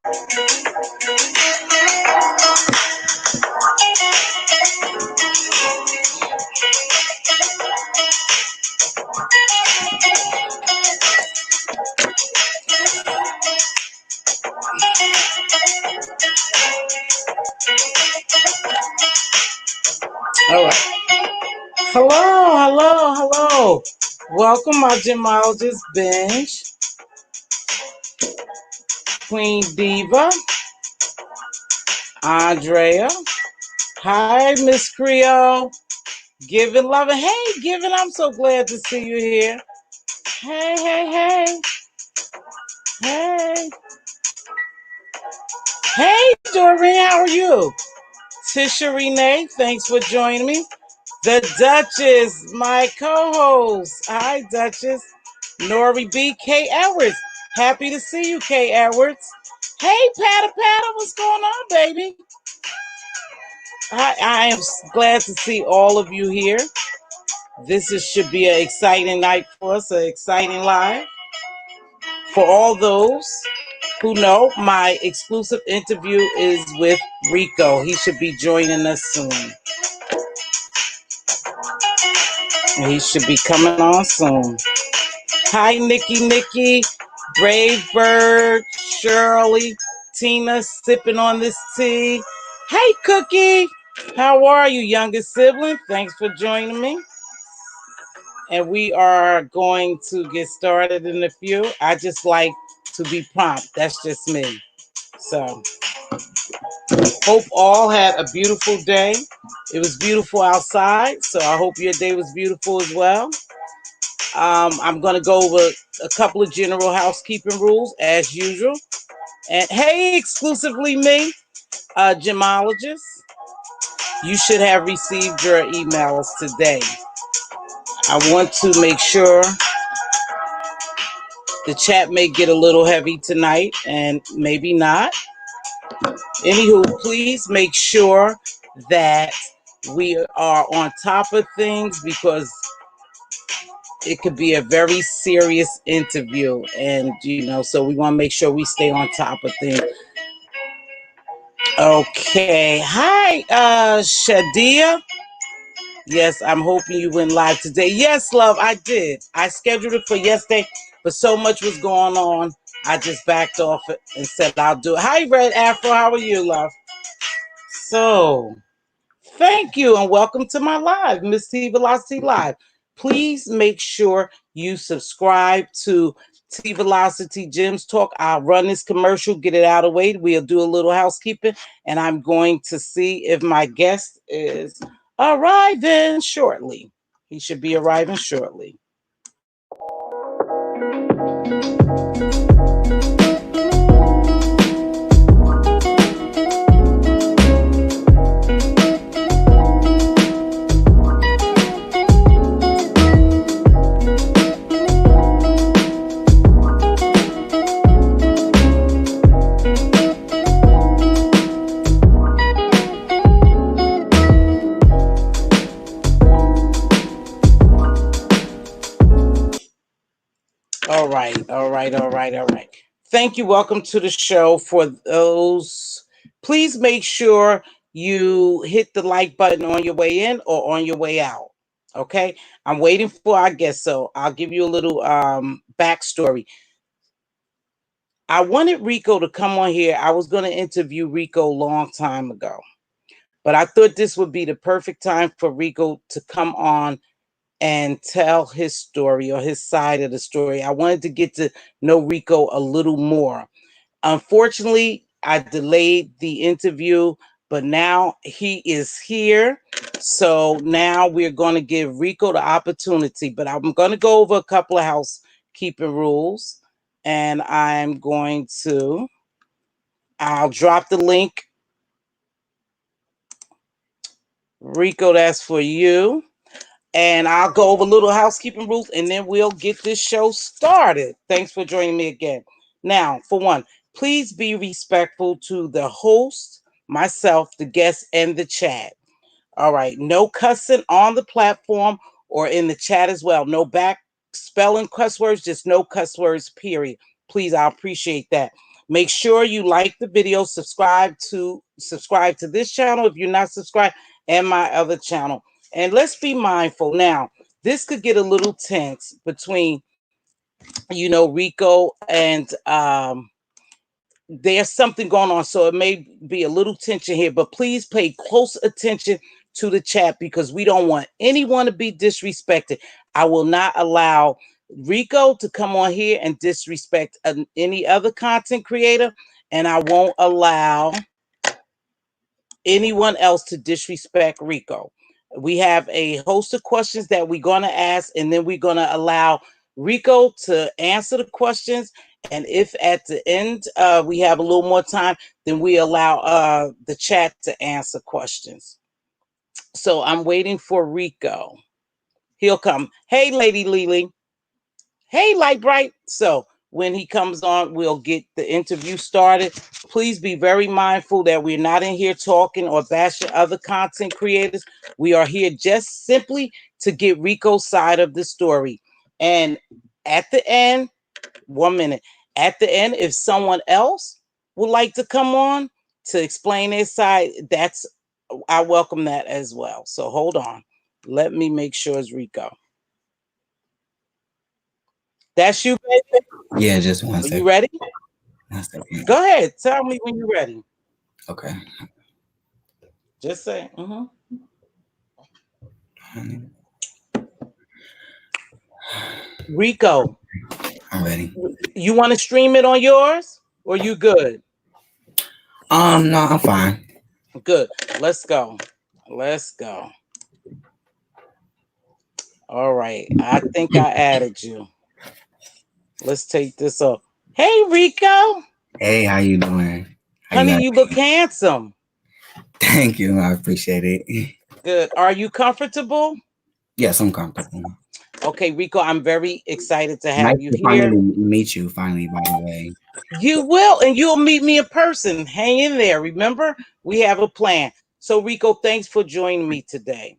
All right. Hello. Welcome, my gemologist binge. Queen Diva. Andrea. Hi, Miss Creole. Giving love. Hey, Giving, I'm so glad to see you here. Hey. Hey, Doreen, how are you? Tisha Renee, thanks for joining me. The Duchess, my co-host. Hi, Duchess. Nori B. K. Edwards. Happy to see you, K. Edwards. Hey, Patta, what's going on, baby? I am glad to see all of you here. Should be an exciting night for us, an exciting live. For all those who know, my exclusive interview is with Rico. He should be joining us soon. He should be coming on soon. Hi, Nikki, Brave Bird, Shirley, Tina, sipping on this tea. Hey, Cookie. How are you, youngest sibling? Thanks for joining me. And we are going to get started in a few. I just like to be prompt. That's just me. So, hope all had a beautiful day. It was beautiful outside, so I hope your day was beautiful as well. I'm going to go over a couple of general housekeeping rules as usual. And hey, exclusively me, gemologist, you should have received your emails today. I want to make sure the chat may get a little heavy tonight and maybe not. Anywho, please make sure that we are on top of things because it could be a very serious interview. And, so we want to make sure we stay on top of things. Okay. Hi, Shadia. Yes, I'm hoping you went live today. Yes, love, I did. I scheduled it for yesterday, but so much was going on. I just backed off it and said I'll do it. Hi, Red Afro. How are you, love? So, thank you and welcome to my live, Mz.Teavalocity Live. Please make sure you subscribe to Teavalocity'sGemzTalk. I'll run this commercial, get it out of the way. We'll do a little housekeeping, and I'm going to see if my guest is arriving shortly. He should be arriving shortly. All right. Thank you. Welcome to the show. For those, please make sure you hit the like button on your way in or on your way out. Okay. I'm waiting for our guest, so I'll give you a little backstory. I wanted Rico to come on here. I was going to interview Rico a long time ago, but I thought this would be the perfect time for Rico to come on and tell his story or his side of the story. I wanted to get to know Rico a little more. Unfortunately, I delayed the interview, but now he is here. So now we're going to give Rico the opportunity, but I'm going to go over a couple of housekeeping rules, and I'll drop the link. Rico, that's for you. And I'll go over little housekeeping rules, and then we'll get this show started. Thanks for joining me again. Now, for one, please be respectful to the host, myself, the guests, and the chat. All right. No cussing on the platform or in the chat as well. No back spelling cuss words, just no cuss words, period. Please, I appreciate that. Make sure you like the video, subscribe to this channel if you're not subscribed, and my other channel. And let's be mindful now. This could get a little tense between, Rico and there's something going on, so it may be a little tension here, but please pay close attention to the chat because we don't want anyone to be disrespected. I will not allow Rico to come on here and disrespect any other content creator, and I won't allow anyone else to disrespect Rico. We have a host of questions that we're going to ask, and then we're going to allow Rico to answer the questions. And if at the end we have a little more time, then we allow the chat to answer questions. So I'm waiting for Rico. He'll come. Hey, Lady Lily. Hey, Light Bright. So when he comes on, we'll get the interview started. Please be very mindful that we're not in here talking or bashing other content creators. We are here just simply to get Rico's side of the story. And at the end, 1 minute. At the end, if someone else would like to come on to explain their side, I welcome that as well. So hold on. Let me make sure it's Rico. That's you, baby? Yeah, just Are you ready? 1 second. Go ahead. Tell me when you're ready. Okay. Just say. Rico, I'm ready. you want to stream it on yours or you good? No, I'm fine. Good. Let's go. Let's go. All right. I think I added you. Let's take this up. Hey, Rico. Hey, how you doing? How you Honey, guys? you look handsome. Thank you. I appreciate it. Good. Are you comfortable? Yes, I'm comfortable. Okay, Rico, I'm very excited to Nice have you to here. finally meet you. Finally, by the way. You will, and you'll meet me in person. Hang in there. Remember, we have a plan. So, Rico, thanks for joining me today.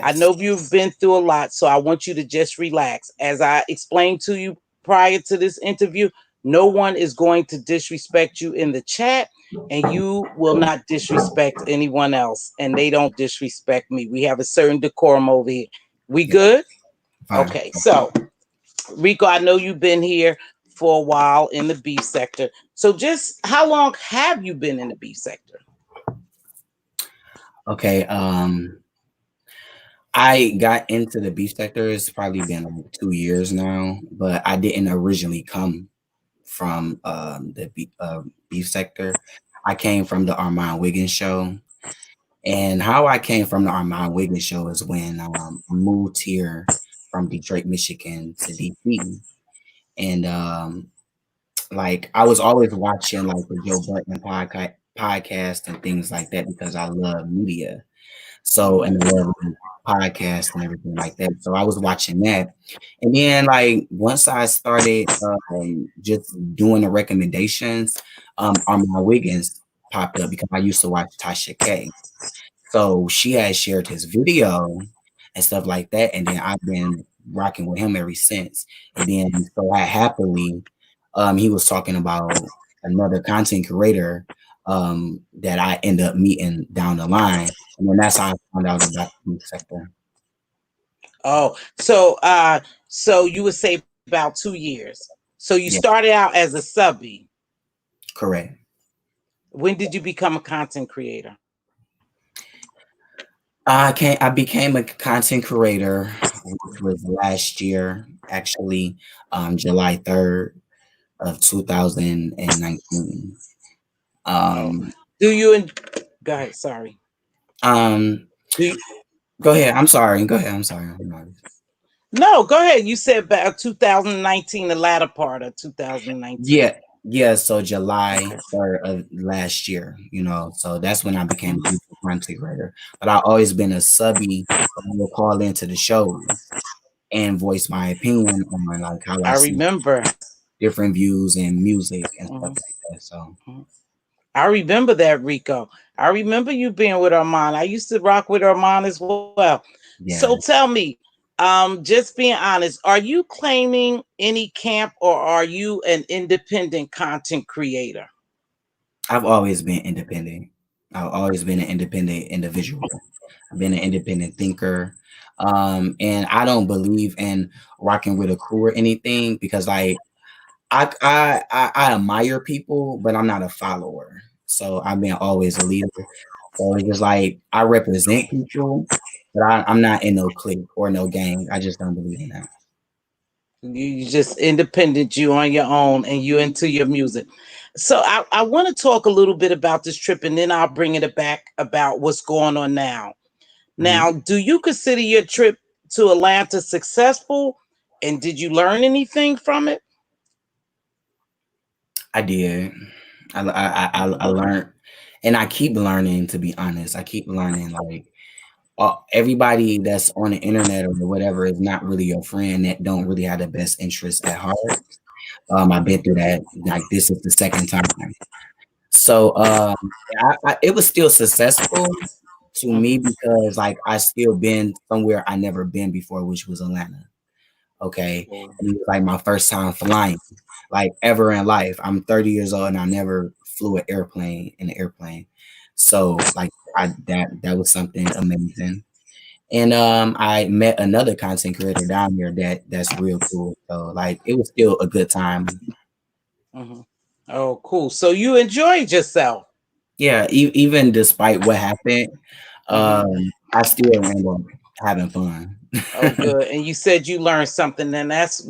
I Yes. know you've been through a lot, so I want you to just relax. As I explained to you prior to this interview, no one is going to disrespect you in the chat, and you will not disrespect anyone else, and they don't disrespect me. We have a certain decorum over here. We Yeah. good? Fine. Okay, so Rico, I know you've been here for a while in the beef sector. So just how long have you been in the beef sector? Okay. I got into the beef sector. It's probably been like 2 years now, but I didn't originally come from the beef sector. I came from the Armand Wiggins show. And how I came from the Armand Wiggins show is when I moved here from Detroit, Michigan to DC. And like I was always watching like the Joe Budden podcast and things like that because I love media. So and I love podcasts and everything like that. So I was watching that. And then like once I started just doing the recommendations, Armand Wiggins popped up because I used to watch Tasha K. So she had shared his video and stuff like that, and then I've been rocking with him ever since. And then so I happily, he was talking about another content creator that I end up meeting down the line, and then that's how I found out about the youth sector. Oh, so you would say about 2 years. So you Yeah, started out as a subby. correct. When did you become a content creator? I became a content creator, which was last year, actually, July 3rd of 2019. Oh, Um, do you? Go ahead. Sorry. um, Do you, Go ahead. I'm sorry. Go ahead. I'm sorry. no, go ahead. You said about 2019, the latter part of 2019. Yeah, yeah. So July 3rd of last year, so that's when I became a digital content creator. But I've always been a subby. I will call into the shows and voice my opinion on like how I I see remember. different views in music and stuff Mhm, like that. So mhm. I remember that, Rico. I remember you being with Armand. I used to rock with Armand as well. So yeah. tell me, Just being honest, are you claiming any camp or are you an independent content creator? I've always been independent. I've always been an independent individual. I've been an independent thinker. And I don't believe in rocking with a crew or anything because like I admire people, but I'm not a follower. So I've been always a leader. So it's just like I represent people, but I'm not in no clique or no gang. I just don't believe in that. You just independent, you on your own, and you into your music. So I want to talk a little bit about this trip, and then I'll bring it back about what's going on now. Mhm. Now, do you consider your trip to Atlanta successful? And did you learn anything from it? I did. I learned, and I keep learning. To be honest, I keep learning. Like everybody that's on the internet or whatever is not really your friend. That don't really have the best interest at heart. I've been through that. Like this is the second time. So it was still successful to me Mhm. because like I still been somewhere I never been before, which was Atlanta. Okay. And it was like my first time flying, like ever in life. I'm 30 years old and I never flew an airplane in an airplane. So like that was something amazing. And I met another content creator down there that's real cool. So like it was still a good time. Mhm. Oh, cool. So you enjoyed yourself. Yeah, even despite what happened, Mhm. I still end up having fun. Oh, good. And you said you learned something, and that's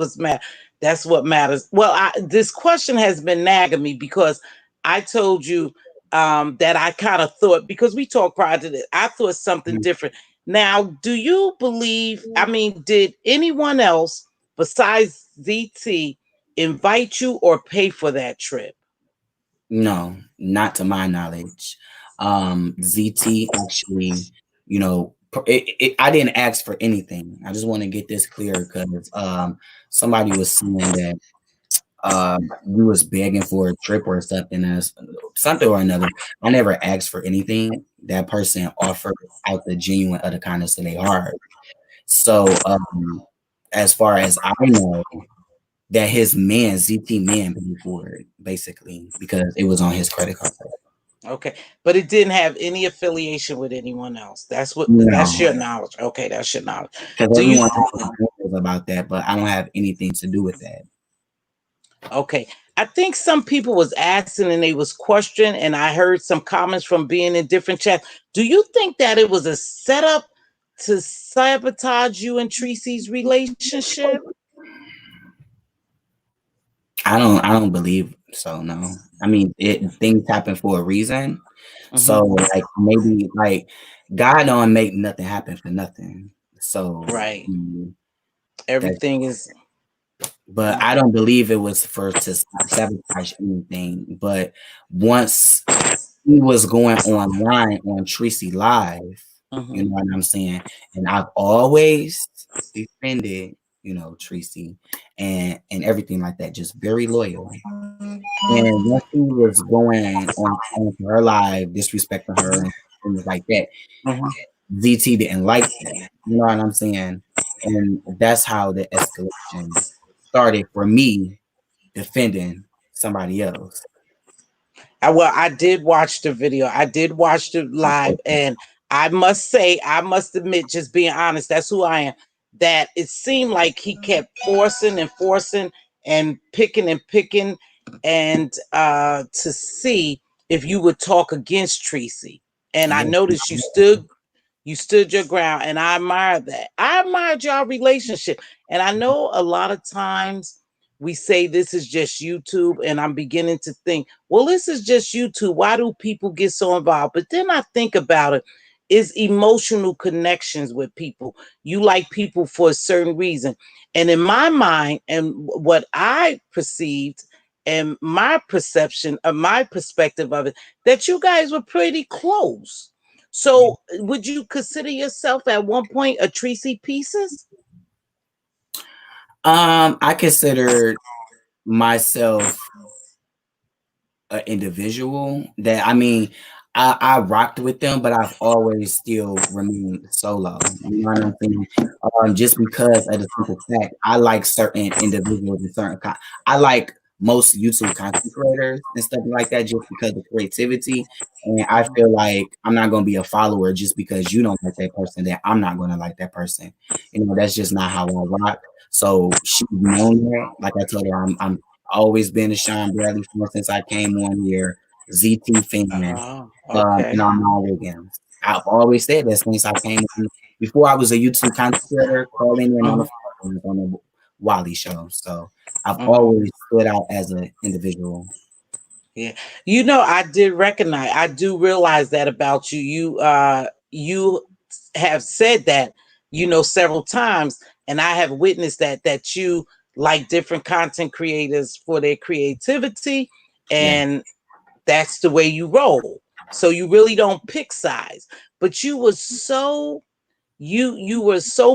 what matters. Well, this question has been nagging me because I told you that I kind of thought because we talked prior to this, I thought something different. Now, do you believe? I mean, did anyone else besides ZT invite you or pay for that trip? No, not to my knowledge. ZT actually, I didn't ask for anything. I just want to get this clear because somebody was saying that we was begging for a trip or something as something or another. I never asked for anything. That person offered out the genuine of the kindness of their heart. So as far as I know, that his man, ZT man, paid for it basically because it was on his credit card. Okay, but it didn't have any affiliation with anyone else. That's No, your knowledge. Okay, that's your knowledge. because Do you everyone has rumors about that, but I don't have anything to do with that. Okay. I think some people was asking and they was questioning, and I heard some comments from being in different chats. Do you think that it was a setup to sabotage you and Tracy's relationship? I don't believe so. No, I mean things happen for a reason. So Hmm. like maybe like God don't make nothing happen for nothing. So Right. that, Everything is. but I Mhm. don't believe it was for to sabotage anything. But once he was going online on Tracy Live, you know Mhm. what I'm saying? And I've always defended, Tracy and everything like that, just very loyal. And once he was going on her live, disrespecting her and things like that, Mhm. ZT didn't like that. You know what I'm saying? And that's how the escalation started for me defending somebody else. Well, I did watch the video. I did watch the live, and I must say, I must admit, just being honest, that's who I am. That it seemed like he kept forcing and forcing and picking, and to see if you would talk against Tracy. And I Yeah. noticed you stood your ground, and I admire that. I admired your relationship, and I know a lot of times we say this is just YouTube, and I'm beginning to think, well, this is just YouTube. Why do people get so involved? But then I think about it. Is emotional connections with people. You like people for a certain reason. And in my mind, and what I perceived and my perception of my perspective of it, that you guys were pretty close. So, would you consider yourself at one point a Tracy Pieces? I consider myself an individual that I mean, I rocked with them, but I've always still remained solo. You know what I'm saying? Just because of the simple fact, I like certain individuals and I like most YouTube content creators and stuff like that just because of creativity. And I feel like I'm not gonna be a follower just because you don't like that person, then I'm not gonna like that person. You know, that's just not how I rock. So she's known that. Like I told her, I'm always been a Sean Bradley fan since I came on here. ZT fan, Oh, okay. and on all weekends. I've always said that since I came on, before I was a YouTube content creator, calling in on Mhm, the Wally show. So I've mhm. always stood out as an individual. Yeah. I did recognize, I do realize that about you. You have said that, several times, and I have witnessed that you like different content creators for their creativity, Yeah. and that's the way you roll. So you really don't pick sides. But you were so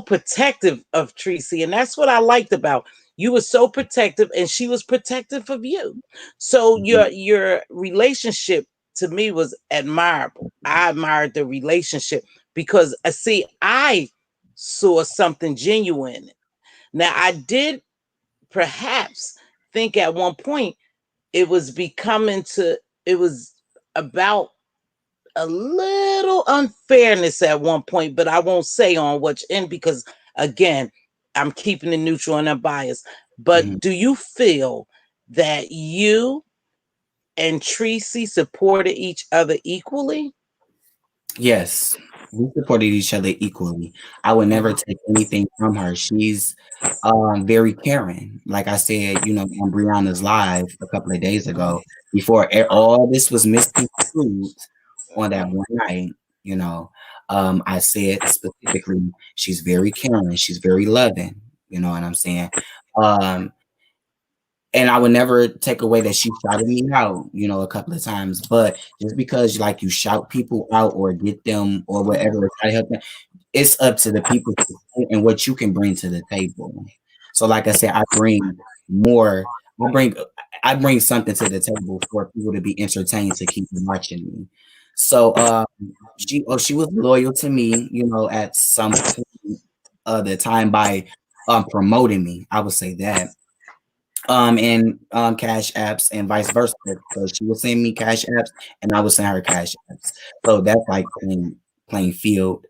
protective of Tracy, and that's what I liked about you. Were so protective, and she was protective of you. So Mhm. your relationship to me was admirable. I admired the relationship because see, I saw something genuine. Now I did perhaps think at one point it was becoming to it was about a little unfairness at one point, but I won't say on which end because again, I'm keeping it neutral and unbiased. Mhm. But do you feel that you and Tracy supported each other equally? Yes, we supported each other equally. I would never Mhm, take anything from her. She's very caring. Like I said, on Brianna's live a couple of days mhm, ago, before all this was misconstrued on that mhm. one night, you know, I said specifically, she's very caring, she's very loving. You know what I'm saying? Um, and I would never take away that she shouted me out, a couple of times. But just because like you shout people out or get them or whatever, or try to help them, it's up to the people and what you can bring to the table. So, like I said, more. I bring I bring something to the table for people to be entertained to keep watching me. So, she was loyal to me, at some point of the time by promoting me. I would say that and cash apps and vice versa. So she would send me cash apps and I would send her cash apps. So that's like plain field.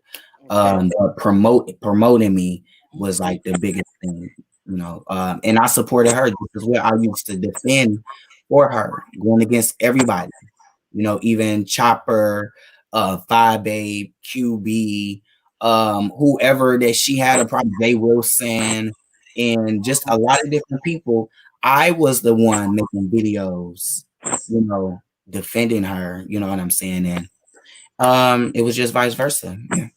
Okay. But promoting me was like the biggest thing, and I supported her just as well. I used to defend for her, going against everybody, even Chopper, Five Babe, QB, whoever that she had a problem, Jay Wilson, and just a lot of different people. I was the one making videos, defending her, you know what I'm saying? And it was just vice versa. Yeah.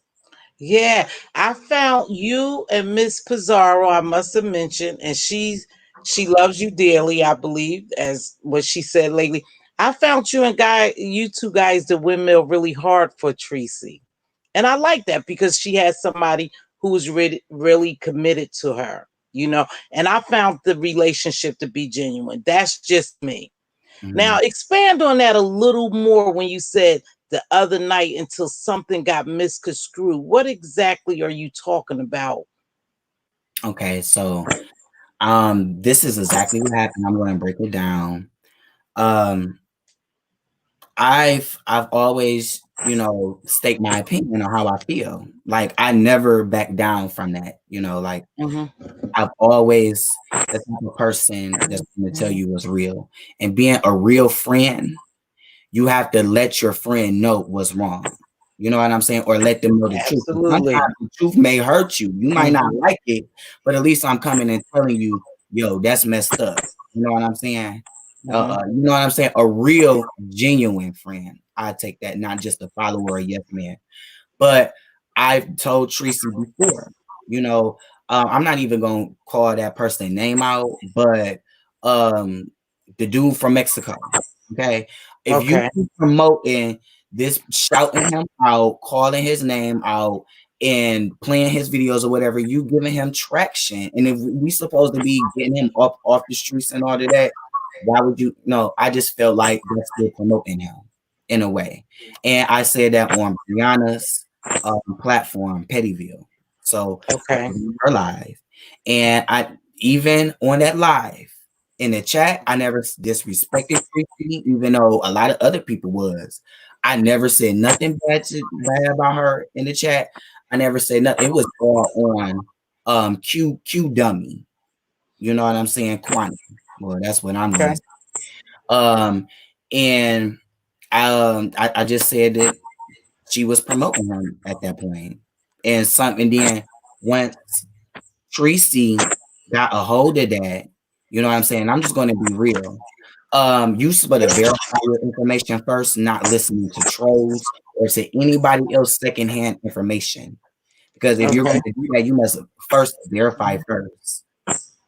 Yeah, I found you and Miss Pizarro, I must have mentioned, and she loves you dearly, I believe, as what she said lately. I found you two guys, the windmill really hard for Tracy. And I like that because she has somebody who's really committed to her, and I found the relationship to be genuine. That's just me. Now, Mhm. expand on that a little more when you said the other night until something got misconstrued. What exactly are you talking about? Okay, so this is exactly what happened. I'm going to break it down. Um, I've always, state my opinion on how I feel. Like I never back down from that. Like Mm-hmm. I've always the type of person that's going to tell you what's real. And being a real friend, you have to let your friend know what's wrong. You know what I'm saying? Or let them know the truth. Absolutely. Sometimes the truth may hurt you. You might not Mm-hmm. like it, but at least I'm coming and telling you, yo, that's messed up. You know what I'm saying? Mm-hmm. You know what I'm saying? A real, genuine friend. I take that, not just a follower or a yes man. But I've told Tracy before, you know, I'm not even gonna call that person name out, but um, the dude from Mexico. Okay, if you Okay. keep promoting this, shouting him out, calling his name out, and playing his videos or whatever, you giving him traction. And if we supposed to be getting him up off the streets and all of that, why would you? No, I just felt like that's still promoting him. in a way. And I said that on Brianna's platform, Pettyville. So I Okay. was on her live. And I even on that live in the chat, I never disrespected Christy, even though a lot of other people was. I never said nothing bad about her in the chat. I never said nothing. It was all on Q dummy. You know what I'm saying? Quani. Well, that's what I'm Okay. gonna say. Um and I just said that she was promoting him at that point. And then once Tracy got a hold of that, you know what I'm saying? I'm just gonna be real. You supposed to verify your information first, not listening to trolls or to anybody else secondhand information. Because if you're Okay. going to do that, you must first verify first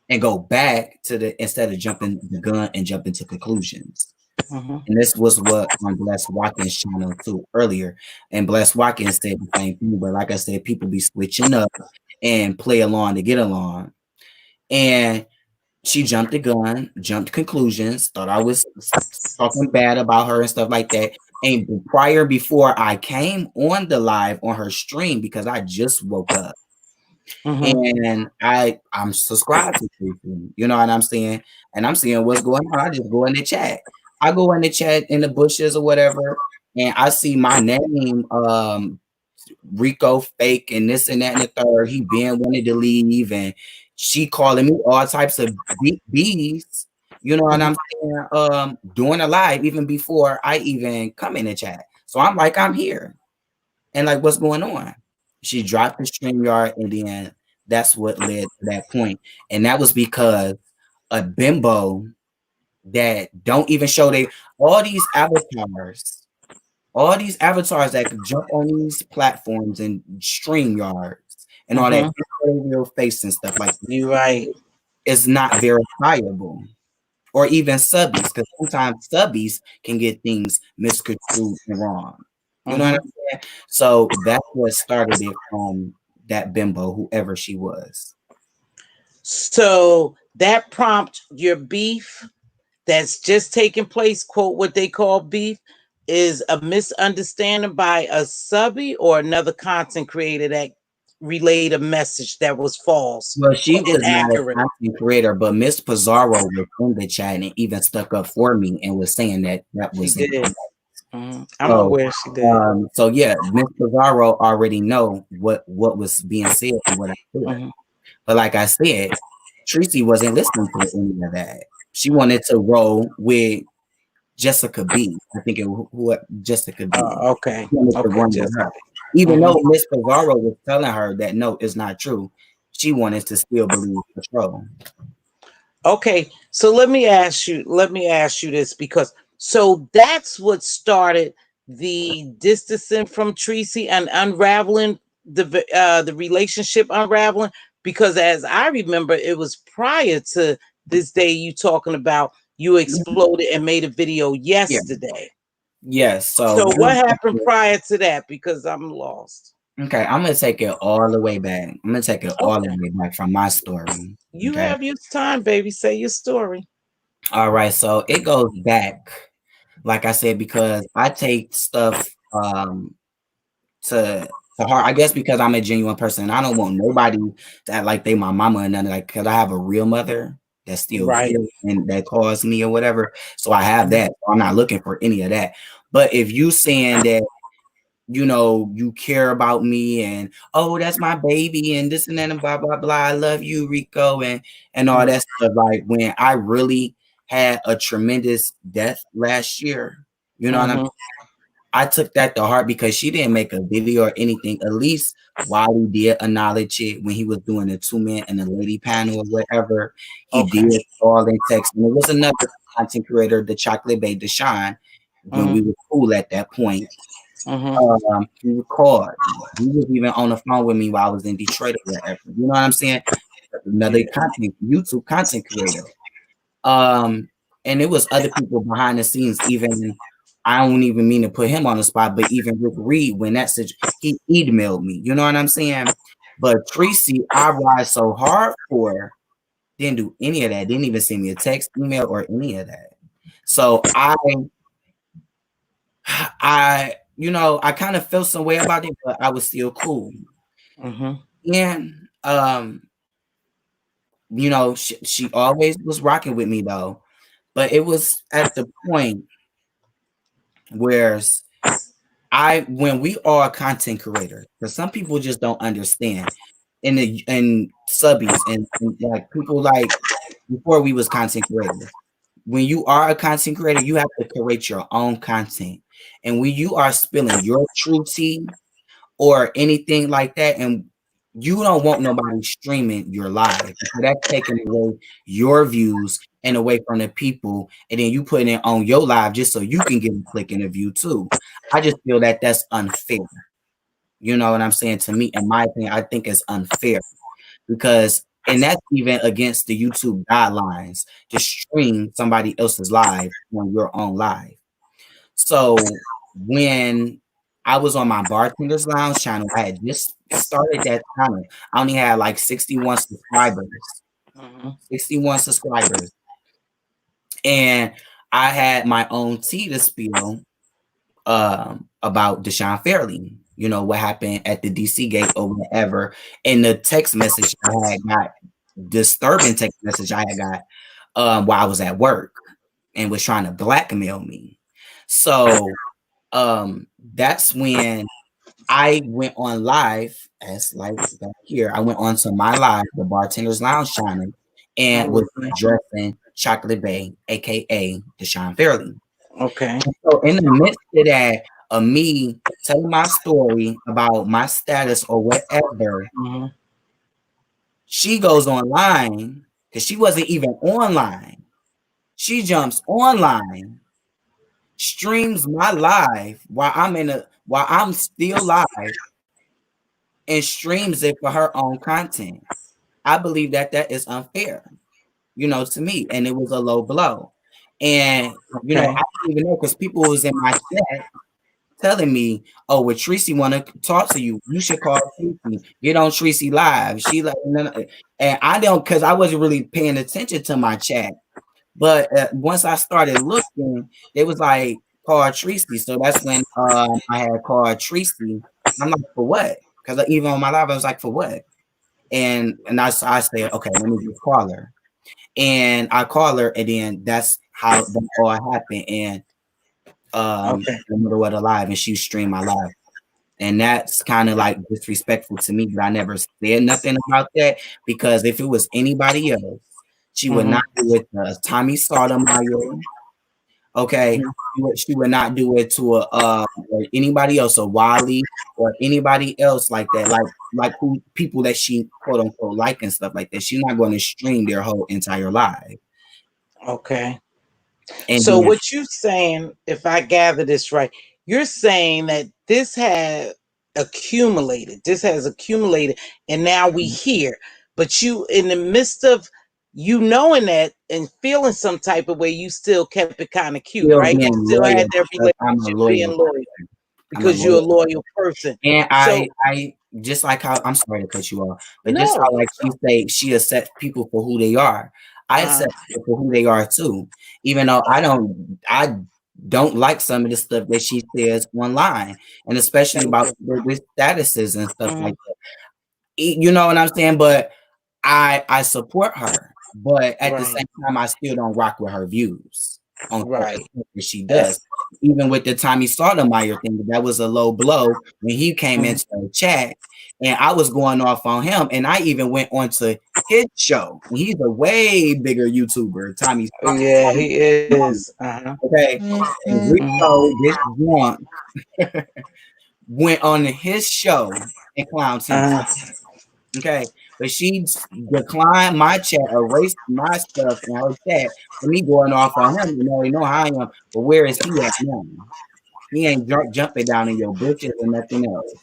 and go back to the instead of jumping the gun and jumping to conclusions. Mhm. And this was what on Bless Watkins' channel too earlier. And Bless Watkins said the same thing. But like I said, people be switching up and play along to get along. And she jumped the gun, jumped conclusions, thought I was talking bad about her and stuff like that. And before I came on the live on her stream, because I just woke up Mhm. and I'm subscribed to people, you know what I'm saying? And I'm seeing what's going on. I just go in the chat. I go in the chat in the bushes or whatever, and I see my name, Rico fake and this and that and the third. He been wanted to leave, and she calling me all types of bees. You know what Mhm. I'm saying? Doing a live even before I even come in the chat. So I'm like, I'm here. And like, what's going on? She dropped the StreamYard, and then that's what led to that point. And that was because a bimbo that don't even show they all these avatars, all these avatars that could jump on these platforms and StreamYards and all that Mhm. real face and stuff like that You right. is not verifiable. Or even subbies, because sometimes subbies can get things misconstrued and wrong. You know what Mhm. I'm saying? So that's what started it from that bimbo, whoever she was. So that prompt your beef that's just taking place, quote what they call beef, is a misunderstanding by a subby or another content creator that relayed a message that was false Well, or she was not a inaccurate. content creator, but Miss Pizarro was in the chat and even stuck up for me and was saying that that She was it. did. Mhm. I'm So, aware she did. so yeah, Miss Pizarro already know what was being said and what I said. Mhm. But like I said, Tracy wasn't listening to any of that. She wanted to roll with Jessica B. I think who Jessica B. Okay. She wanted to Okay, run with just. her. Even Mhm. though Miss Pizarro was telling her that no, it's not true, she wanted to still believe control. Okay, so let me ask you this, because so that's what started the distancing from Tracy and unraveling the relationship unraveling, because as I remember it was prior to this day you talking about you exploded and made a video Yeah. yesterday. Yes. So So what happened prior to that, because I'm lost. okay, I'm gonna take it all the way back. I'm gonna take it all the Okay. way back from my story. You Okay. have your time, baby. Say your story. All right. So it goes back, like I said, because I take stuff to heart. I guess because I'm a genuine person. I don't want nobody that like they my mama and none of that. Because I have a real mother that's still Right. here and that calls me or whatever. So I have that. So I'm not looking for any of that. But if you saying that you care about me and oh, that's my baby and this and that and blah blah blah. I love you, Rico, and all Mhm. that stuff. Like when I really had a tremendous death last year, you know what I'm Mhm. I took that to heart because she didn't make a video or anything. At least Wally did acknowledge it when he was doing the 2 men and the lady panel or whatever. He Okay. did call in text. And it was another content creator, the Chocolate Bay Deshaun, when we Mhm. were cool at that point. Mhm. He recalled. He was even on the phone with me while I was in Detroit or whatever. You know what I'm saying? Another Yeah. YouTube content creator. Um, and it was other people behind the scenes. Even I don't even mean to put him on the spot, but even Rick Reed, when that he emailed me. You know what I'm saying? But Tracy, I ride so hard for, didn't do any of that. Didn't even send me a text, email, or any of that. So I kind of felt some way about it, but I was still cool. Mm-hmm. And she always was rocking with me though. But it was at the point where when we are content creators, because some people just don't understand, and subbies and like people like before we was content creators. When you are a content creator, you have to create your own content, and when you are spilling your true tea or anything like that, and you don't want nobody streaming your live. So that's taking away your views and away from the people, and then you putting it on your live just so you can get a click and a view too. I just feel that that's unfair. You know what I'm saying? To me, in my opinion, I think it's unfair because, and that's even against the YouTube guidelines to stream somebody else's live on your own live. So when I was on my Bartender's Lounge channel, I had just started that channel. I only had like 61 subscribers. Mm-hmm. 61 subscribers. And I had my own tea to spill about Deshaun Fairley. You know, what happened at the DC gate or whatever. And the text message I had got, disturbing text message I had got while I was at work and was trying to blackmail me. So that's when I went on live as like back here. I went on to my live, the Bartender's Lounge channel, and was Mm-hmm. addressing Chocolate Bay, aka Deshaun Fairley. Okay. And so in the midst of that, of me telling my story about my status or whatever, Mm-hmm. she goes online because she wasn't even online. She jumps online, streams my live while I'm still live, and streams it for her own content. I believe that that is unfair, to me, and it was a low blow. And I Okay. didn't even know because people was in my chat telling me, "Oh, well, Tracy want to talk to you. You should call Tracy. Get on Tracy live." She like, no, no. And I don't, because I wasn't really paying attention to my chat. But once I started looking, it was like call Tracy. So that's when I had called Tracy. I'm like, for what? Because even on my live, I was like, for what? And I said, okay, let me just call her. And I call her, and then that's how that all happened. And Okay. in the middle of the live, and she streamed my live. And that's kind of like disrespectful to me, but I never said nothing about that because if it was anybody else, she would not Mm-hmm. do it to Tommy Sotomayor. Okay, Mm-hmm. she would not do it to or anybody else, a Wally or anybody else like that, like who people that she quote unquote like and stuff like that. She's not going to stream their whole entire life. Okay. And So then what you saying, if I gather this right, you're saying that this had accumulated. This has accumulated, and now we here. But you, in the midst of you knowing that and feeling some type of way, you still kept it kind of cute, still right? You being still had loyal that because I'm a relationship, being loyal. loyal I'm a because you're a loyal. loyal person. And So I just like how I'm sorry to cut you off, but just no, how like she say she accepts people for who they are. I uh, accept people for who they are too, even though I don't like some of the stuff that she says online, and especially thank about you. the statuses and stuff Mhm. like that. You know what I'm saying? But I support her, but at the Right, same time, I still don't rock with her views on certain right. stuff that she Uh, does. Even with the Tommy Sotomayor thing, that was a low blow when he came mhm. into the chat, and I was going off on him, and I even went onto his show. And he's a way bigger YouTuber, Tommy. Yeah, he is. Uh-huh. Okay, and Mhm. Rico, this drunk, went on his show and clowned him. Uh-huh. Okay, but she declined my chat, erased my stuff in her chat for me going off on him. You already know how I am, but where is he at now? He ain't jumping down in your bushes or nothing else,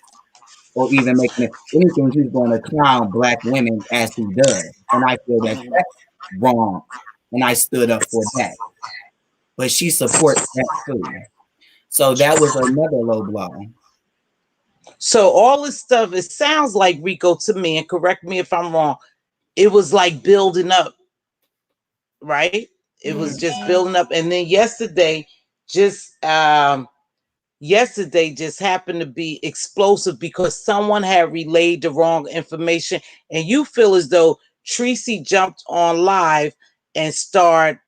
or even making it anything. He's going to clown black women as he does, and I feel that Mhm. that's wrong, and I stood up for that. But she supports that too, so that was another low blow. So all this stuff, it sounds like Rico to me, and correct me if I'm wrong. It was like building up, right? It was just building up, and then yesterday, just yesterday just happened to be explosive because someone had relayed the wrong information, and you feel as though Tracy jumped on live and started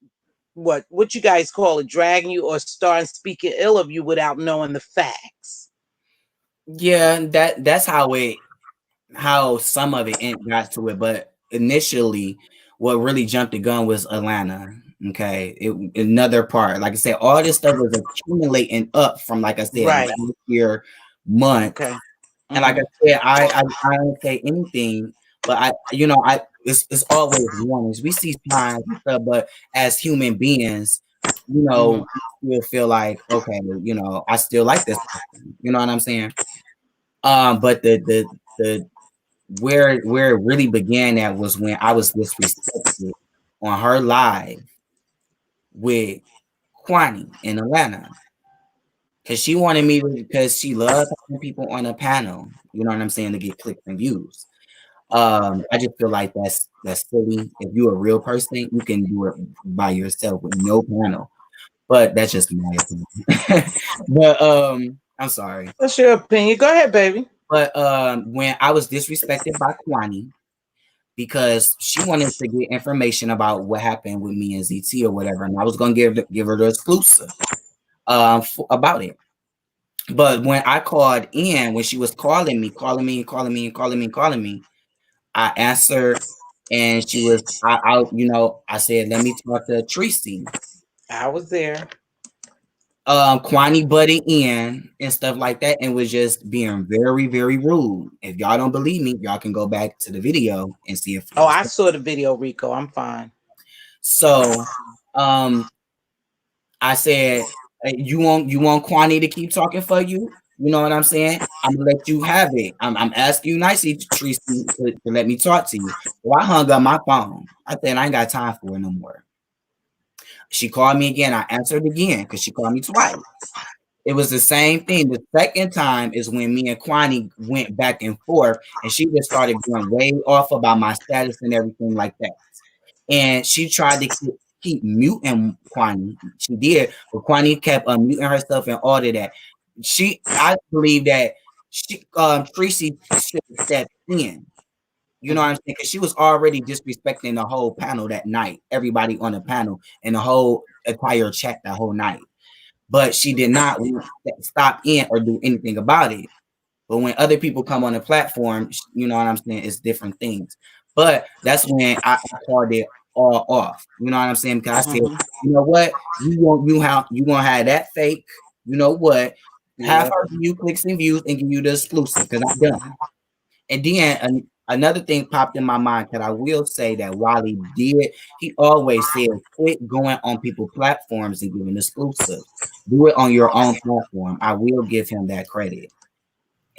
what you guys call it, dragging you or starting speaking ill of you without knowing the facts. Yeah, that's how some of it got to it, but initially, what really jumped the gun was Atlanta. Okay, another part. Like I said, all this stuff was accumulating up from, like I said, Right. last year month. Okay. And like I Mm-hmm. said, I don't say anything, but it's always warnings. We see signs and stuff, but as human beings, Mm-hmm. we still feel like, okay, I still like this person. You know what I'm saying? But the where it really began at was when I was disrespected on her live with Quani in Atlanta. Cause she wanted me because she loved having people on a panel, you know what I'm saying, to get clicks and views. I just feel like that's silly. If you're a real person, you can do it by yourself with no panel. But that's just my opinion. But I'm sorry. What's your opinion? Go ahead, baby. But when I was disrespected by Quani because she wanted to get information about what happened with me and ZT or whatever, and I was gonna give her the exclusive about it. But when I called in, when she was calling me, I answered, and she was, I said, let me talk to Tracy. I was there. Quani butted in and stuff like that, and was just being very, very rude. If y'all don't believe me, y'all can go back to the video and see it for Oh, I yourself. saw the video, Rico. I'm fine. So, um, I said, "Hey, you want Quani to keep talking for you? You know what I'm saying? I'm gonna let you have it. I'm asking you nicely, Tracy, to let me talk to you." Well, I hung up my phone. I said I ain't got time for it no more. She called me again. I answered again because she called me twice. It was the same thing. The second time is when me and Quani went back and forth, and she just started going way off about my status and everything like that. And she tried to keep muting Quani. She did, but Quani kept muting herself and all of that. I believe that Tracy should have stepped in. You know what I'm saying? Because she was already disrespecting the whole panel that night, everybody on the panel, and the whole entire chat that whole night. But she did not stop in or do anything about it. But when other people come on the platform, you know what I'm saying, it's different things. But that's when I called it all off. You know what I'm saying? Because I said, Mm-hmm. you know what, you gonna have that fake. You know what? Have Yep. her give you clicks and views and give you the exclusive because I'm done. And then another thing popped in my mind that I will say that Wally did. He always said, quit going on people's platforms and giving exclusives. Do it on your own platform. I will give him that credit.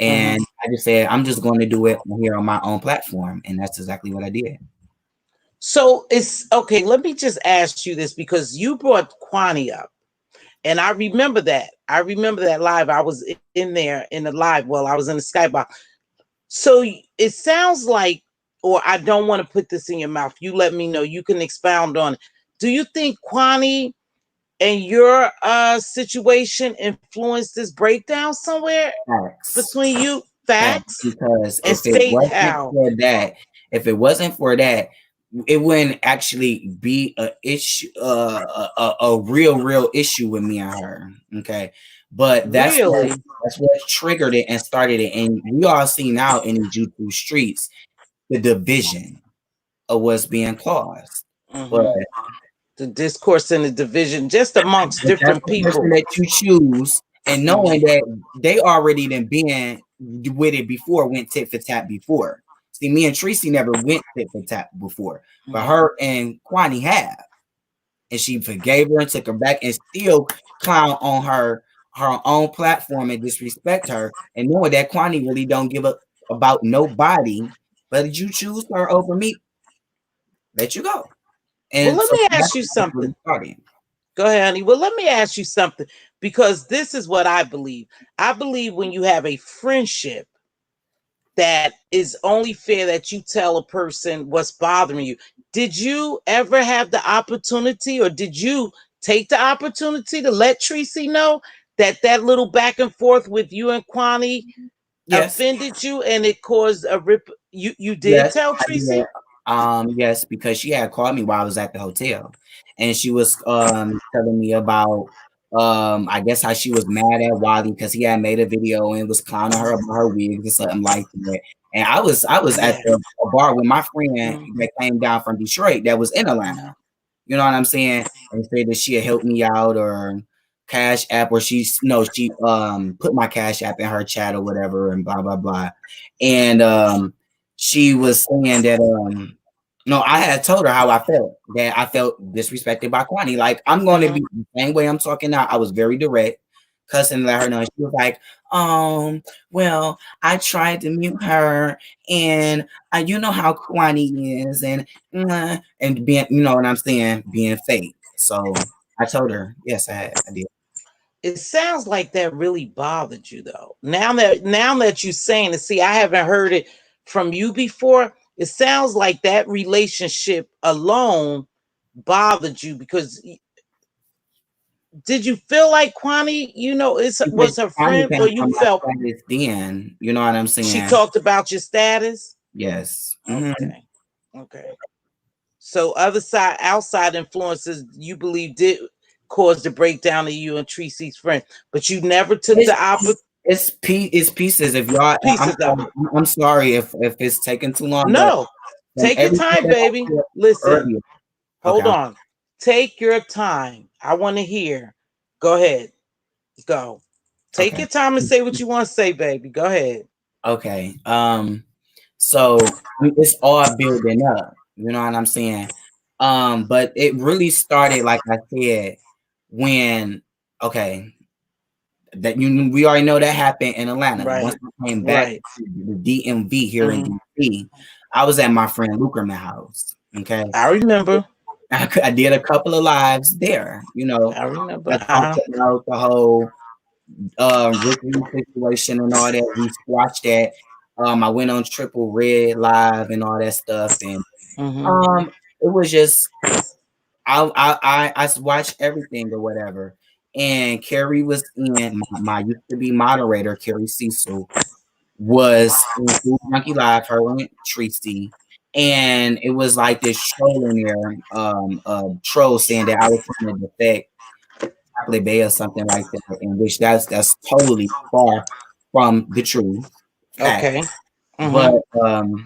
Mm-hmm. And I just said, I'm just going to do it here on my own platform. And that's exactly what I did. So it's okay. Let me just ask you this because you brought Quani up, and I remember that. I remember that live. I was in there in the live. Well, I was in the skybox. So it sounds like, or I don't want to put this in your mouth. You let me know. You can expound on it. Do you think Quani and your situation influenced this breakdown somewhere Facts. between you? Facts. Facts? Because And state how. if it wasn't for that, it wouldn't actually be a issue, a real issue with me and her. Okay, but Really? that's what triggered it and started it, and we all see now in these YouTube streets the division of what's being caused. But Mm-hmm. The discourse and the division just amongst if that's different the person people. that you choose, and knowing Mm-hmm. that they already done been with it before, went tit for tat before. See, me and Tracy never went tit for tat before, but Mm-hmm. her and Quani have, and she forgave her and took her back, and still clown on her own platform and disrespect her, and knowing that Quani really don't give up about nobody, but did you choose her over me? Let you go, Well, and let so me that's ask you how it really something. started. Go ahead, honey. Well, let me ask you something because this is what I believe. I believe when you have a friendship, that is only fair that you tell a person what's bothering you. Did you ever have the opportunity, or did you take the opportunity to let Tracy know that little back and forth with you and Quani Yes. offended you and it caused a rip. You did Yes, tell I did. Tracy? Yes, because she had called me while I was at the hotel, and she was telling me about I guess how she was mad at Wally because he had made a video and was clowning her about her wigs or something like that. And I was at Yeah. the a bar with my friend Mm. that came down from Detroit that was in Atlanta. You know what I'm saying? And said that she had helped me out or Cash App or she put my Cash App in her chat or whatever and blah blah blah. And she was saying that no, I had told her how I felt, that I felt disrespected by Quani. Like I'm going to Mhm. be the same way I'm talking now. I was very direct, cussing, let her know. She was like, well, I tried to mute her, and you know how Quani is, and being, you know what I'm saying, being fake. So I told her, yes, I did. It sounds like that really bothered you though. Now that you're saying it, see, I haven't heard it from you before. It sounds like that relationship alone bothered you because did you feel like Kwani, Because was her Quani friend, came or you from my felt status then, you know what I'm she saying? talked about your status? Yes. Okay. Okay. So outside influences, you believe did cause the breakdown of you and Tracy's friend, but you never took It's the it's pieces. If y'all, pieces of it. I'm sorry if it's taking too long, but No, from take your everything time, that I baby. said Listen, earlier, okay, hold on. Take your time. I want to hear. Go ahead. Go. Take okay, your time and say what you want to say, baby. Go ahead. okay. So it's all building up. You know what I'm saying? But it really started, like I said, when okay, that we already know that happened in Atlanta. Right. Once I came back Right. to the DMV here in Hmm. DC, I was at my friend Luckerman house. Okay, I remember. I did a couple of lives there. You know, I remember. I talked about the whole Ricky situation and all that. We squashed that. I went on Triple Red Live and all that stuff, and Hmm. um, it was just I watched everything or whatever. And Carrie was in my used to be moderator, Carrie Cecil, was in Food Monkey Live, her and Tracy. And it was like this troll in there, troll saying that I was trying to defect Chocolate Bay or something like that, in which that's totally far from the truth. Fact. Okay. But Hmm.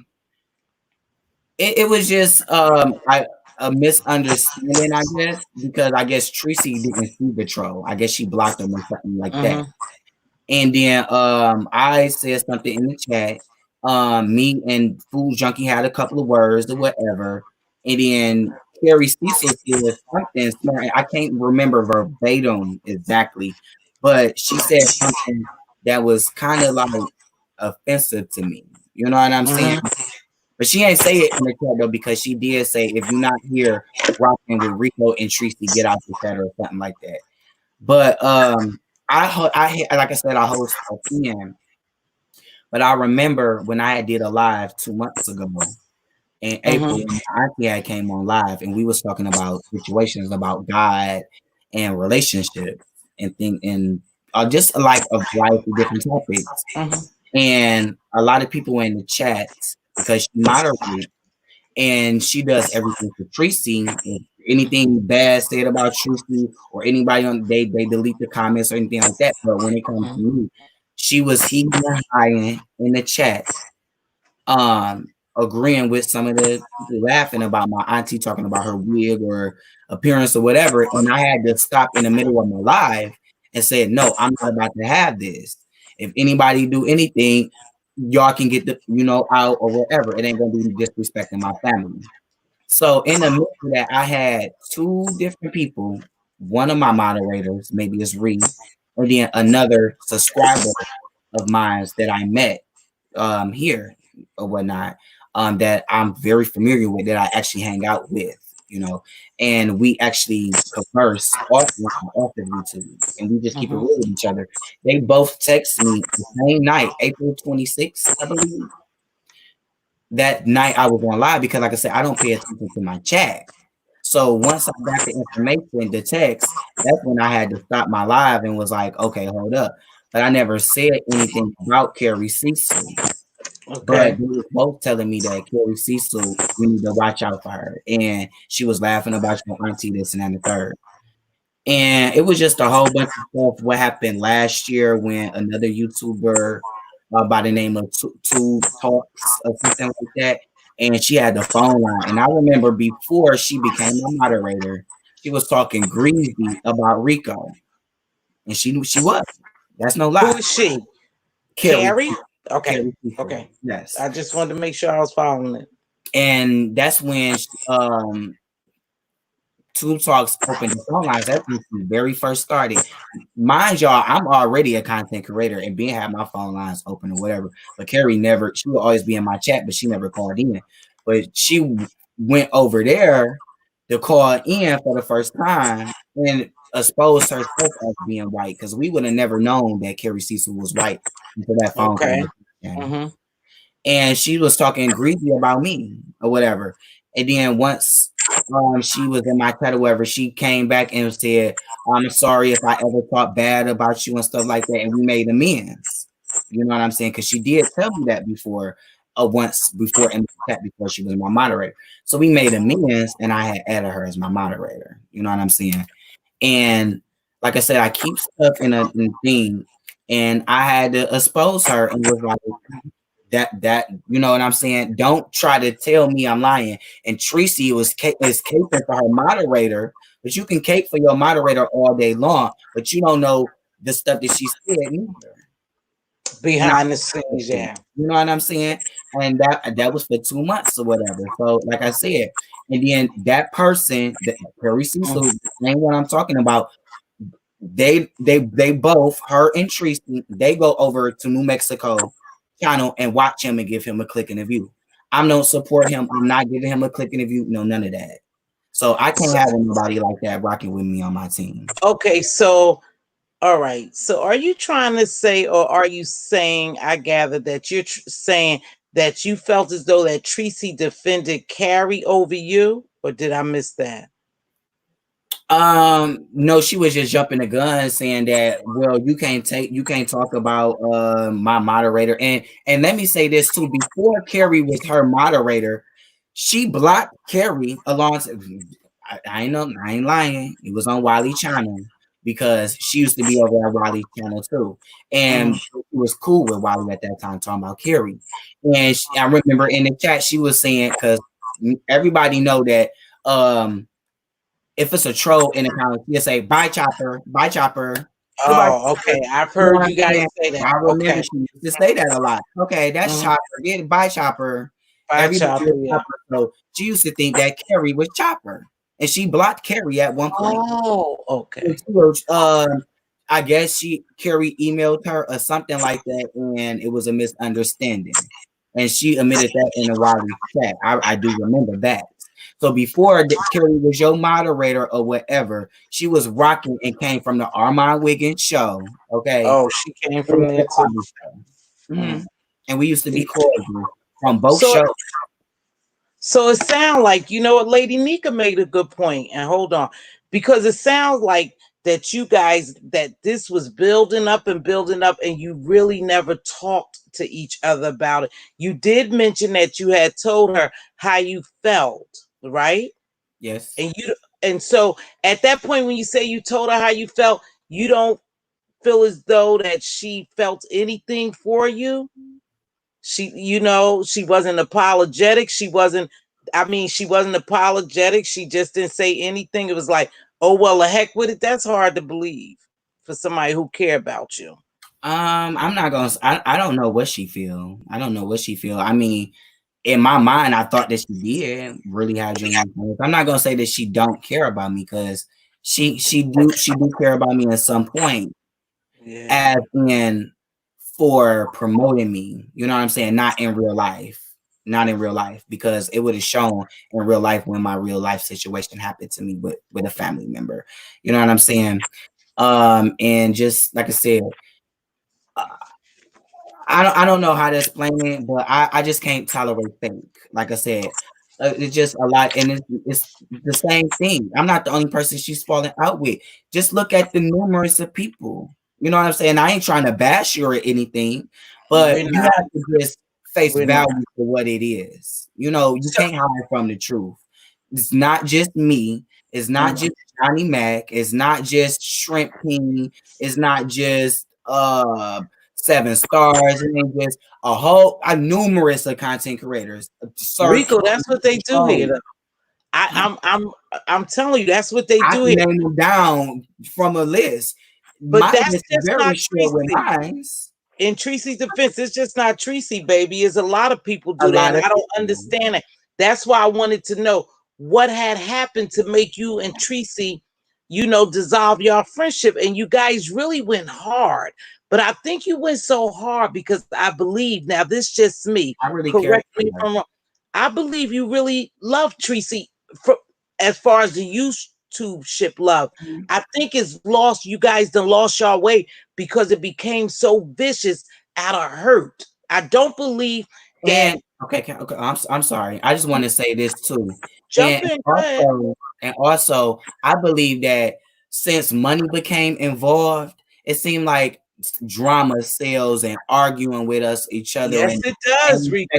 it was just a misunderstanding, I guess, because I guess Tracy didn't see the troll. I guess she blocked him or something like that. Hmm. And then I said something in the chat. Me and Food Junkie had a couple of words or whatever. And then Carrie Cecil said something smart. I can't remember verbatim exactly, but she said something that was kind of like offensive to me. You know what I'm saying? Hmm. But she ain't say it in the chat though, because she did say, if you're not here rocking with Rico and Tracy, get out the chat or something like that. But like I said, I host a PM. But I remember when I did a live 2 months ago in April, Hmm. when my auntie had came on live, and we was talking about situations about God and relationships and just like a variety of different topics. Hmm. And a lot of people in the chat, because she moderates and she does everything for Tracy. If anything bad said about Tracy or anybody on, they delete the comments or anything like that. But when it comes to me, she was he and hiding in the chat, agreeing with some of the people laughing about my auntie talking about her wig or appearance or whatever. And I had to stop in the middle of my live and said, no, I'm not about to have this. If anybody do anything, y'all can get the out or whatever. It ain't gonna be disrespecting my family. So in the midst of that, I had two different people, one of my moderators, maybe it's Ree, and then another subscriber of mine that I met here or whatnot, that I'm very familiar with, that I actually hang out with, and we actually converse often often too, and we just keep it Hmm. real with each other. They both text me the same night, April 26th, I believe. That night I was on live because, like I said, I don't pay attention to my chat. So once I got the information, the text, that's when I had to stop my live and was like, okay, hold up. But I never said anything about Carrie Cecil. But Okay. they was both telling me that Carrie Cecil, we need to watch out for her. And she was laughing about your auntie, this and that, and the third. And it was just a whole bunch of stuff. What happened last year when another YouTuber by the name of Two Talks or something like that, and she had the phone line. And I remember before she became a moderator, she was talking greasy about Rico, and she knew she was. That's no Who lie. is she? Carrie, Carrie? Okay. Carrie Cecil. Okay. Yes. I just wanted to make sure I was following it. And that's when Tube Talks opened the phone lines. That's when she very first started. Mind y'all, I'm already a content creator and being had my phone lines open or whatever. But Carrie never, she would always be in my chat, but she never called in. But she went over there to call in for the first time and exposed herself as being white because we would have never known that Carrie Cecil was white until that phone Okay. conversation. Mm-hmm. And she was talking greasy about me or whatever. And then once she was in my chat or whatever, she came back and said, I'm sorry if I ever thought bad about you and stuff like that. And we made amends. You know what I'm saying? Because she did tell me that before, once before in the chat before she was my moderator. So we made amends and I had added her as my moderator. You know what I'm saying? And like I said, I keep stuff in a thing. And I had to expose her and was like, that you know what I'm saying. Don't try to tell me I'm lying. And Tracy is caping for her moderator, but you can cape for your moderator all day long, but you don't know the stuff that she said either. And I, Behind the scenes, you yeah. know what I'm saying? And that was for 2 months or whatever. So like I said, and then that person, the Perry Cecil, the same one I'm talking about, they both, her and Tracy, they go over to New Mexico channel and watch him and give him a click and a view. I'm don't support him. I'm not giving him a click and a view. No, none of that. So I can't So, have anybody like that rocking with me on my team. okay, so all right. So are you trying to say, or are you saying, I gather that you're saying that you felt as though that Tracy defended Carrie over you, or did I miss that? No, she was just jumping the gun saying that, well, you can't talk about my moderator. And let me say this too, before Carrie was her moderator, she blocked Carrie along. I ain't know, I ain't lying. It was on Wiley channel because she used to be over at Wiley channel too. Mm. And she was cool with Wiley at that time talking about Carrie. And I remember in the chat she was saying, because everybody know that if it's a troll in the comments, you say, bye chopper, goodbye. Oh, okay. I've You know what heard I'm you guys saying? say that. I remember Okay. she used to say that a lot. Okay, that's Mm-hmm. Chopper. Get bye Chopper. Bye, Everybody Chopper. is Yeah. Chopper. So she used to think that Carrie was Chopper. And she blocked Carrie at one point. Oh, And okay. she was, I guess Carrie emailed her or something like that, and it was a misunderstanding. And she admitted that in a Wiley chat. I do remember that. So before Carrie was your moderator or whatever, she was rocking and came from the Armand Wiggins show. Okay. Oh, she came And from there the too. Wiley show. Mm. Mhm. And we used to be cordial from both So shows. So it sounds like, you know what, Lady Nika made a good point. And hold on, because it sounds like that you guys, that this was building up, and you really never talked to each other about it. You did mention that you had told her how you felt, right? Yes. And so at that point, when you say you told her how you felt, you don't feel as though that she felt anything for you. She wasn't apologetic. She wasn't apologetic. She just didn't say anything. It was like, oh, well, the heck with it. That's hard to believe for somebody who care about you. I'm not gonna. I don't know what she feel. I don't know what she feel. I mean, in my mind, I thought that she did really have genuine feelings. I'm not gonna say that she don't care about me because she do care about me at some point, Yeah. as in for promoting me. You know what I'm saying? Not in real life. Not in real life, because it would have shown in real life when my real life situation happened to me with a family member. You know what I'm saying? And just like I said, I don't know how to explain it, but I just can't tolerate fake. Like I said, It's just a lot, and it's the same thing. I'm not the only person she's falling out with. Just look at the numerous of people. You know what I'm saying? I ain't trying to bash you or anything, but We're you not. have to just face We're not. value for what it is. You know, you So, can't hide from the truth. It's not just me. It's not mhm. just Johnny Mac. It's not just Shrimp King. It's not just Seven Stars. It ain't just a numerous of content creators. Search Rico, that's what they do here. control. Though. I'm telling you, that's what they I do can here. name them down from a list. But My that's list is just very not short with Tracy. mine. In Tracy's defense, it's just not Tracy, baby. It's a lot of people A do that, lot and of I don't people. understand it. That's why I wanted to know what had happened to make you and Tracy, dissolve your friendship. And you guys really went hard. But I think you went so hard because I believe, now this just me, I really care correct for me if her. I'm wrong. I believe you really love Tracy for, as far as the YouTube ship love. I think it's lost. You guys done lost your way because it became so vicious out of hurt. I don't believe that. And okay. I'm sorry. I just want to say this too. Jump And in, go ahead. also, I believe that since money became involved, it seemed like drama sales and arguing with each other Yes, it does, Rico.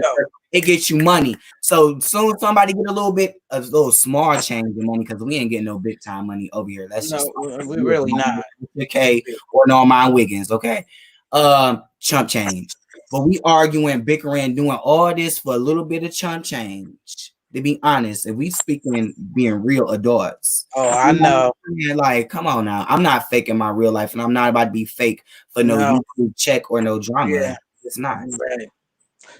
it gets you money. So soon somebody get a little small change of money because we ain't getting no big time money over here. That's No, just we're really not. okay or Norman Wiggins, okay? Chump change. But we arguing, bickering, doing all this for a little bit of chump change. To be honest, if we speaking being real adults, Oh, I you know know. what I'm saying? Like, come on now. I'm not faking my real life, and I'm not about to be fake for no No, YouTube check or no drama. yeah, It's not. right.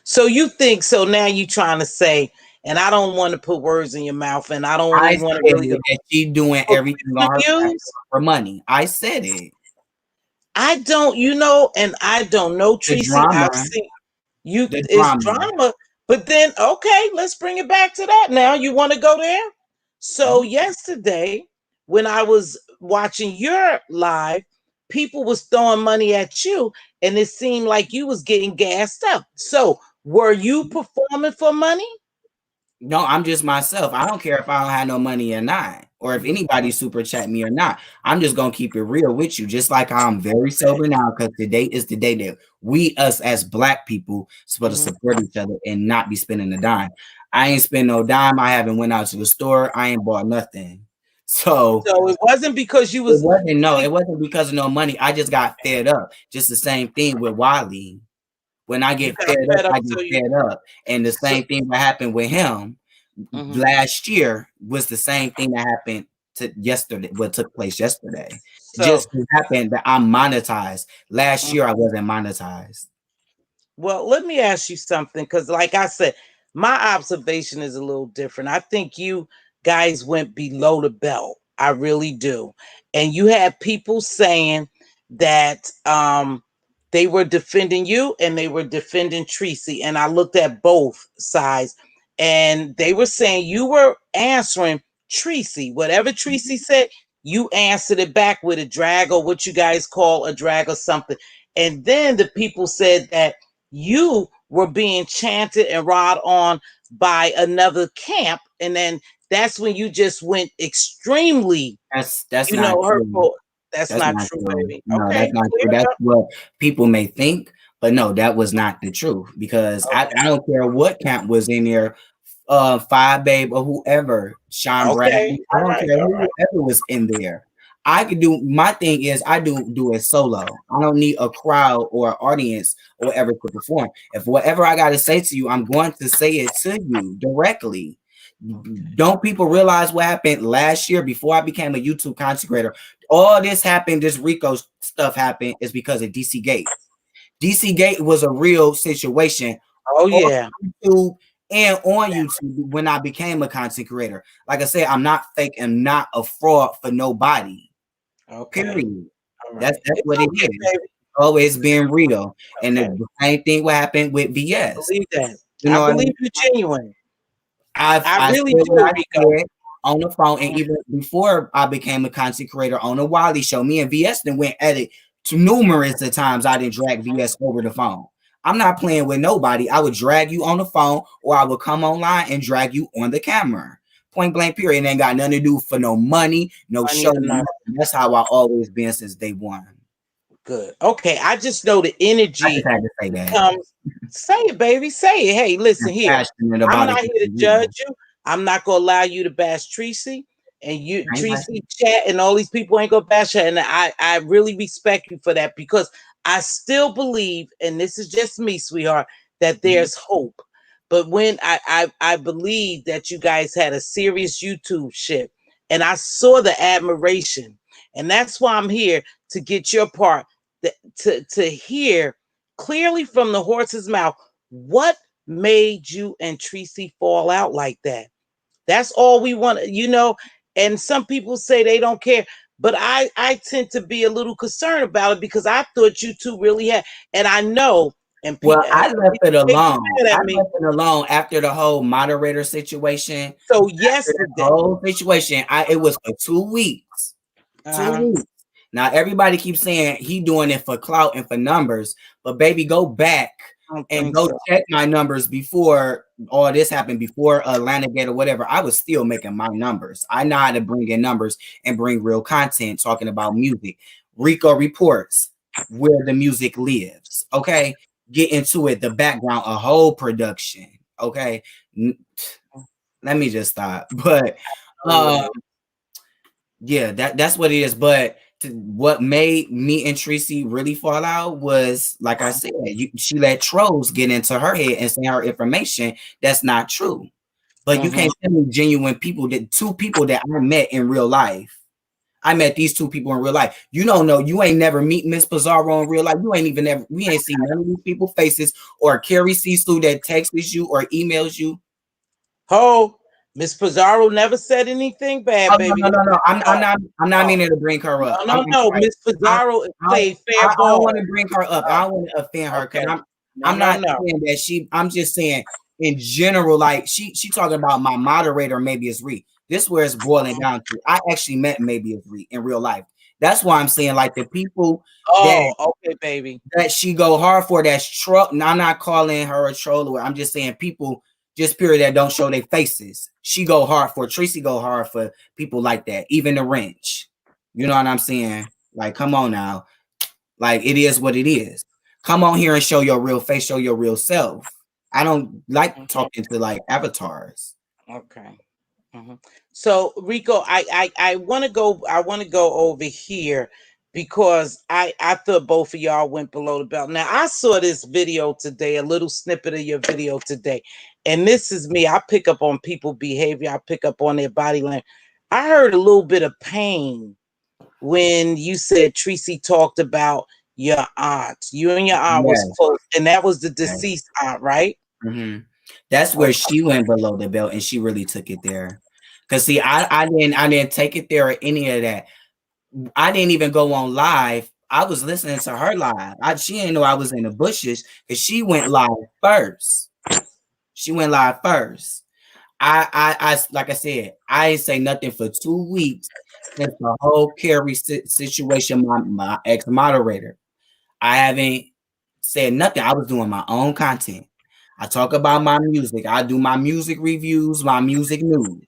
So you think so now you trying to say, and I don't want to put words in your mouth, and I don't I even want to said really go that she doing for everything on her quick platform views. for money. I said it. I don't, and I don't know, The Tracy. I've drama, seen you the is drama. drama, but then okay, let's bring it back to that. Now you want to go there? So yesterday, when I was watching your live, people was throwing money at you, and it seemed like you was getting gassed up. So were you performing for money? No, I'm just myself. I don't care if I don't have no money or not, or if anybody super chat me or not. I'm just gonna keep it real with you, just like I'm very sober now, because today is the day that us as black people supposed to Mhm. support each other and not be spending a dime. I ain't spend no dime. I haven't went out to the store. I ain't bought nothing. So So it wasn't because you it was wasn't see, it wasn't because of no money. I just got fed up. Just the same thing with Wiley. When I you get got fed up, fed up. I get So you fed up. And the so. same thing that happened with him Mhm. last year was the same thing that happened to yesterday, what took place yesterday. So Just happened that I'm monetized. Last year I wasn't monetized. well, let me ask you something because, like I said, my observation is a little different. I think you guys went below the belt. I really do. And you had people saying that they were defending you and they were defending Tracy. And I looked at both sides and they were saying you were answering Tracy. Whatever Tracy said, you answered it back with a drag or what you guys call a drag or something. And then the people said that you were being chanted and rod on by another camp, and then that's when you just went extremely, That's not true. hurtful. That's That's not not true, true. baby. No, Okay, that's not true. clear it That's up. what people may think, but no, that was not the truth because I don't care what camp was in there, Five Babe or whoever, Sean Okay, Bradley. I all don't right, care all right. whoever was in there. I could do my thing is I do it solo. I don't need a crowd or audience or whatever to perform. If whatever I gotta say to you, I'm going to say it to you directly. Okay. Don't people realize what happened last year before I became a YouTube content creator? All this happened, this Rico stuff happened, is because of DC Gate. DC Gate was a real situation Oh on yeah. YouTube and on YouTube when I became a content creator. Like I said, I'm not fake and not a fraud for nobody. Okay. Period. All That's right. that's It's what it okay, is. baby. Always being real. And Okay. the same thing what happened with I VS. believe that. You I know what I believe mean? you're genuine. I I said really what do, I Rico. said on the phone, and Mhm. even before I became a content creator on the Wiley show, me and VS then went at it to numerous of times. I didn't drag VS over the phone. I'm not playing with nobody. I would drag you on the phone, or I would come online and drag you on the camera. Point blank, period. It ain't got nothing to do for no money, no Funny show. or not. That's how I always been since day one. Good. Okay. I just know the I just energy had to say that. comes. Say it, baby. Say it. Hey, listen I'm here. passionate I'm about it not for here to some judge reason. you. I'm not gonna allow you to bash Tracy. And you, I ain't Tracy, passionate. chat, and all these people ain't gonna bash her. And I really respect you for that, because I still believe, and this is just me, sweetheart, that Mhm. there's hope. But when I believe that you guys had a serious YouTube ship, and I saw the admiration, and that's why I'm here to get your part, to hear clearly from the horse's mouth what made you and Tracy fall out like that. That's all we want. And some people say they don't care, but I tend to be a little concerned about it, because I thought you two really had, and I know, and Well, I left people it may get alone. mad I at me. left it alone after the whole moderator situation. So After that yesterday, whole situation, it was for 2 weeks. 2 weeks. Now everybody keeps saying he doing it for clout and for numbers, but baby, go back I don't and think go so. check my numbers before all this happened, before Atlanta Gate or whatever. I was still making my numbers. I know how to bring in numbers and bring real content talking about music. Rico reports where the music lives. Okay, get into it. The background, a whole production. Okay, let me just stop. But Know what it is. yeah, that's what it is. But what made me and Tracy really fall out was, like I said, she let trolls get into her head and say her information that's not true. But you Mhm. can't tell me genuine people, that two people that I met in real life. I met these two people in real life. You don't know. You ain't never meet Miss Pizarro in real life. You ain't even ever. We ain't seen none of these people faces, or Carrie Cecil that texts you or emails you. Ho, Miss Pizarro never said anything bad, Oh, no, baby. no, no, no. I'm No, not. I'm not no, meaning to bring her up. no, no, I'm no. sorry. Miss I, Pizarro I, played fair I don't want ball. to bring her up. I No. don't want to offend her because Okay. No, I'm no, not no. saying that she. I'm just saying in general, like she talking about my moderator. Maybe it's Reed. This where it's boiling down to. I actually met maybe it's Reed in real life. That's why I'm saying, like, the people that Oh, okay, baby. she go hard for, that's troll. I'm not calling her a troll. I'm just saying people just period that don't show their faces. She go hard for. Tracy go hard for people like that. Even the wrench. You know what I'm saying? Like, come on now. Like, it is what it is. Come on here and show your real face. Show your real self. I don't like Mhm. talking to like avatars. Okay. Mhm. So Rico, I want to go. I want to go over here, because I thought both of y'all went below the belt. Now I saw this video today, a little snippet of your video today, and this is me. I pick up on people behavior. I pick up on their body language. I heard a little bit of pain when you said Tracy talked about your aunt. You and your aunt was Yes. close, and that was the Yes. deceased aunt, right? Mm-hmm. That's where Okay. she went below the belt, and she really took it there. Cause see, I didn't take it there or any of that. I didn't even go on live. I was listening to her live. She didn't know I was in the bushes because she went live first. She went live first. Like I said, I ain't say nothing for 2 weeks since the whole Carrie situation. My ex moderator, I haven't said nothing. I was doing my own content. I talk about my music. I do my music reviews, my music news.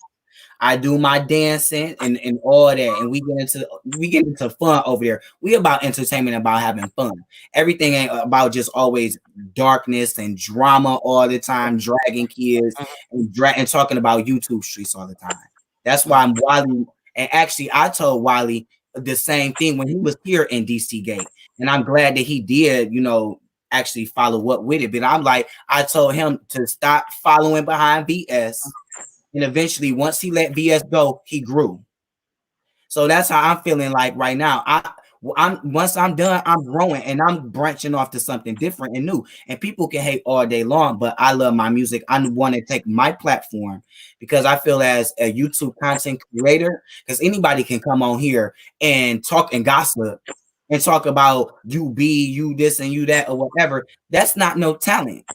I do my dancing and all that, and we get into fun over there. We about entertainment, about having fun. Everything ain't about just always darkness and drama all the time, dragging kids and talking about YouTube streets all the time. That's why I'm Wiley. And actually, I told Wiley the same thing when he was here in DC Gate, and I'm glad that he did. Actually follow up with it. But I told him to stop following behind BS, and eventually, once he let VS go, he grew. So that's how I'm feeling like right now. I'm once I'm done, I'm growing and I'm branching off to something different and new. And people can hate all day long, but I love my music. I want to take my platform because I feel as a YouTube content creator, because anybody can come on here and talk and gossip and talk about you this and you that or whatever. That's not no talent.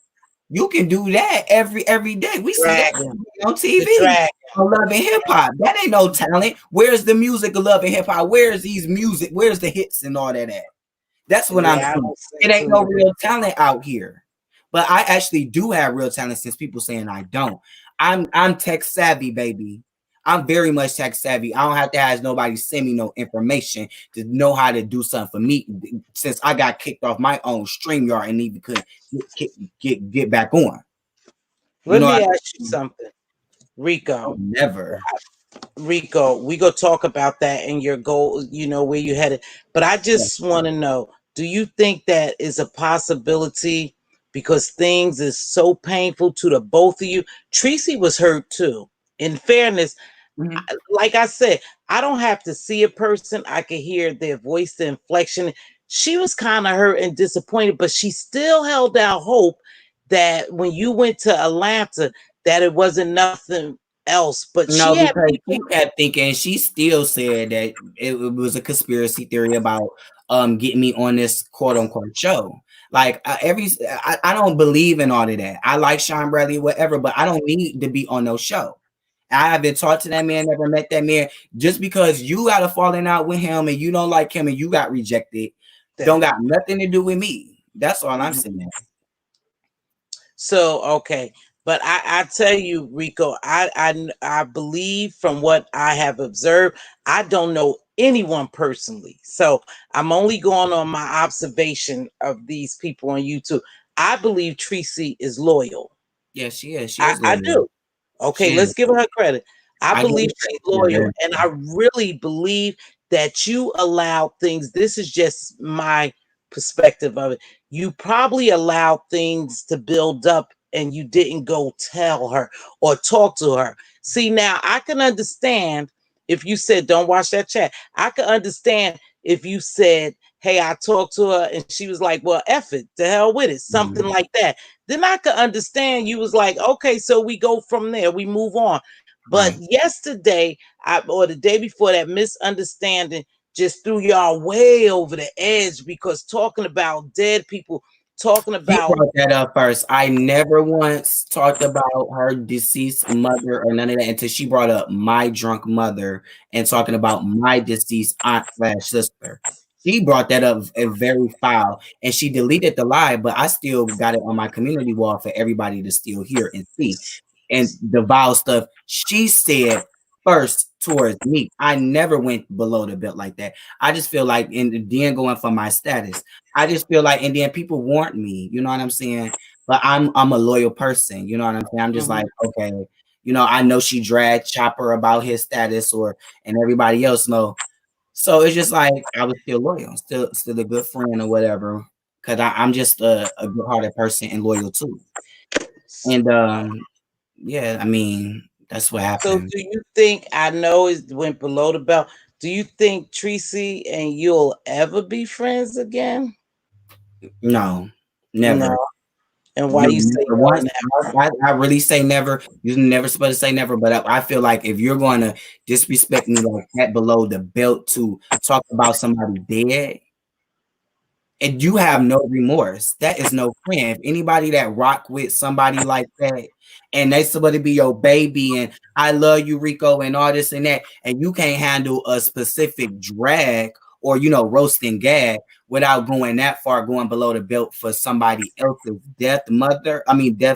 You can do that every day. We see that Dragon. on The TV. dragon. On Love and Hip Hop. That ain't no talent. Where's the music of Love and Hip Hop? Where's these music? Where's the hits and all that at? That's what I'm Yeah, I saying. don't say It ain't too no much. real talent out here. But I actually do have real talent since people saying I don't. I'm tech savvy, baby. I'm very much tech savvy. I don't have to ask nobody send me no information to know how to do something for me. Since I got kicked off my own StreamYard and even couldn't get back on. You Let know, me ask you something, Rico. never. Rico, we go talk about that and your goal, you know, where you headed. But I Yeah. just want to know, do you think that is a possibility because things is so painful to the both of you? Tracy was hurt too. In fairness, Mhm. like I said, I don't have to see a person. I can hear their voice, the inflection. She was kind of hurt and disappointed, but she still held out hope that when you went to Atlanta, that it wasn't nothing else. But she No, had because she people kept thinking, she still said that it was a conspiracy theory about getting me on this quote unquote show. Like I don't believe in all of that. I like Sean Bradley, whatever, but I don't need to be on no show. I haven't talked to that man, never met that man. Just because you got a falling out with him and you don't like him and you got rejected, don't that. got nothing to do with me. That's all I'm Mhm. saying. So okay, but I tell you, Rico, I believe from what I have observed. I don't know anyone personally, so I'm only going on my observation of these people on YouTube. I believe Tracy is loyal. Yeah, she is. She I, is I loyal. do. Okay, She is. let's give her credit. I I give believe her she's credit. She is loyal, very. and I really believe that you allow things. This is just my perspective of it. You probably allowed things to build up, and you didn't go tell her or talk to her. See, now I can understand if you said, "Don't watch that chat." I can understand if you said, "Hey, I talked to her," and she was like, "Well, F it, the hell with it," something Mhm. like that. Then I could understand you was like, okay, so we go from there, we move on. But Right. yesterday, or the day before, that misunderstanding just threw y'all way over the edge because talking about dead people, talking She about brought that up first. I never once talked about her deceased mother or none of that until she brought up my drunk mother and talking about my deceased aunt slash sister. She brought that up very foul and she deleted the lie, but I still got it on my community wall for everybody to still hear and see. And the vile stuff she said first towards me. I never went below the belt like that. I just feel like, and then going for my status. I just feel like, and then people want me, you know what I'm saying? But I'm a loyal person, you know what I'm saying? I'm just mhm. like, okay, you know, I know she dragged Chopper about his status or and everybody else know. So it's just like I was still loyal, still a good friend or whatever. Cause I'm just a good hearted person and loyal too. And yeah, I mean, that's what So happened. do you think, I know it went below the belt, do you think Tracy and you'll ever be friends again? No, No. never. And why You you say never no once. now? I really say never. You're never supposed to say never, but I feel like if you're going to disrespect me like that below the belt to talk about somebody dead, and you have no remorse. That is no friend. If anybody that rock with somebody like that, and they somebody be your baby, and I love you, Rico, and all this and that, and you can't handle a specific drag or roast and gag without going that far, going below the belt for somebody else's death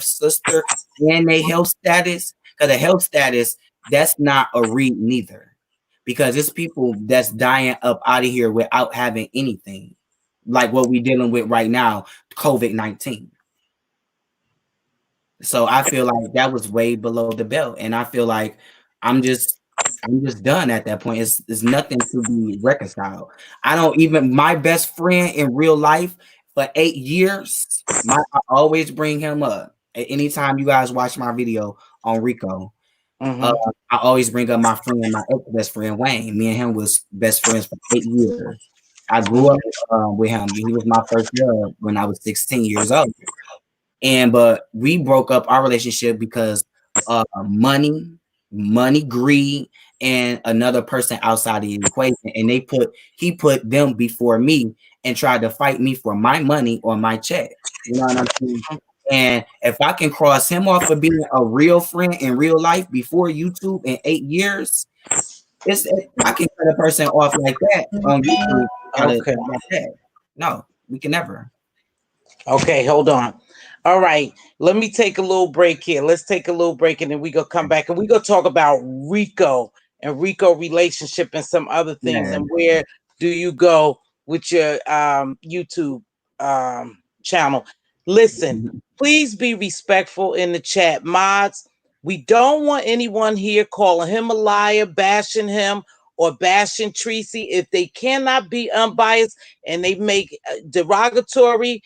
sister, and their health status. Because the health status, that's not a read neither. Because it's people that's dying up out of here without having anything like what we're dealing with right now, COVID-19. So I feel like that was way below the belt, and I feel like I'm just I'm just done at that point. It's nothing to be reconciled. I don't even my best friend in real life for 8 years. I always bring him up. Anytime you guys watch my video on Rico, uh, Mm-hmm. I always bring up my friend, my ex best friend Wayne. Me and him was best friends for 8 years. I grew up Mm-hmm. with him. He was my first love when I was 16 years old. But we broke up our relationship because money, greed, and another person outside of the equation. And he put them before me and tried to fight me for my money or my check. You know what I'm saying? And if I can cross him off for being a real friend in real life before YouTube in 8 years, I can cut a person off like that on YouTube out of Okay. like that. No, we can never. Okay, hold on. All right, let me take a little break here. Let's take a little break and then we go come back and we go talk about Rico and Rico relationship and some other things Yeah. and where do you go with your YouTube channel. Listen, please be respectful in the chat. Mods, we don't want anyone here calling him a liar, bashing him, or bashing Tracy. If they cannot be unbiased and they make derogatory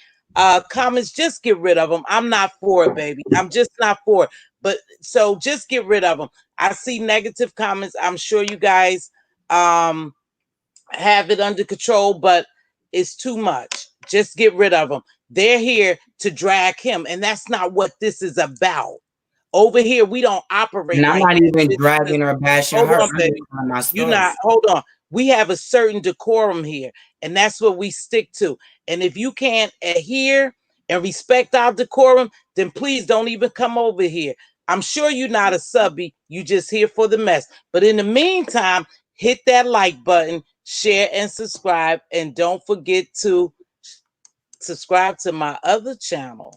comments, just get rid of them. I'm not for it, baby. I'm just not for it. But so just get rid of them. I see negative comments. I'm sure you guys have it under control, but it's too much. Just get rid of them. They're here to drag him, and that's not what this is about. Over here, we don't operate And I'm like not that. even dragging or bashing Hold her. on, I'm just baby. telling my You story. not hold on. We have a certain decorum here, and that's what we stick to. And if you can't adhere and respect our decorum, then please don't even come over here. I'm sure you're not a subby. You just here for the mess. But in the meantime, hit that like button, share and subscribe, and don't forget to subscribe to my other channel.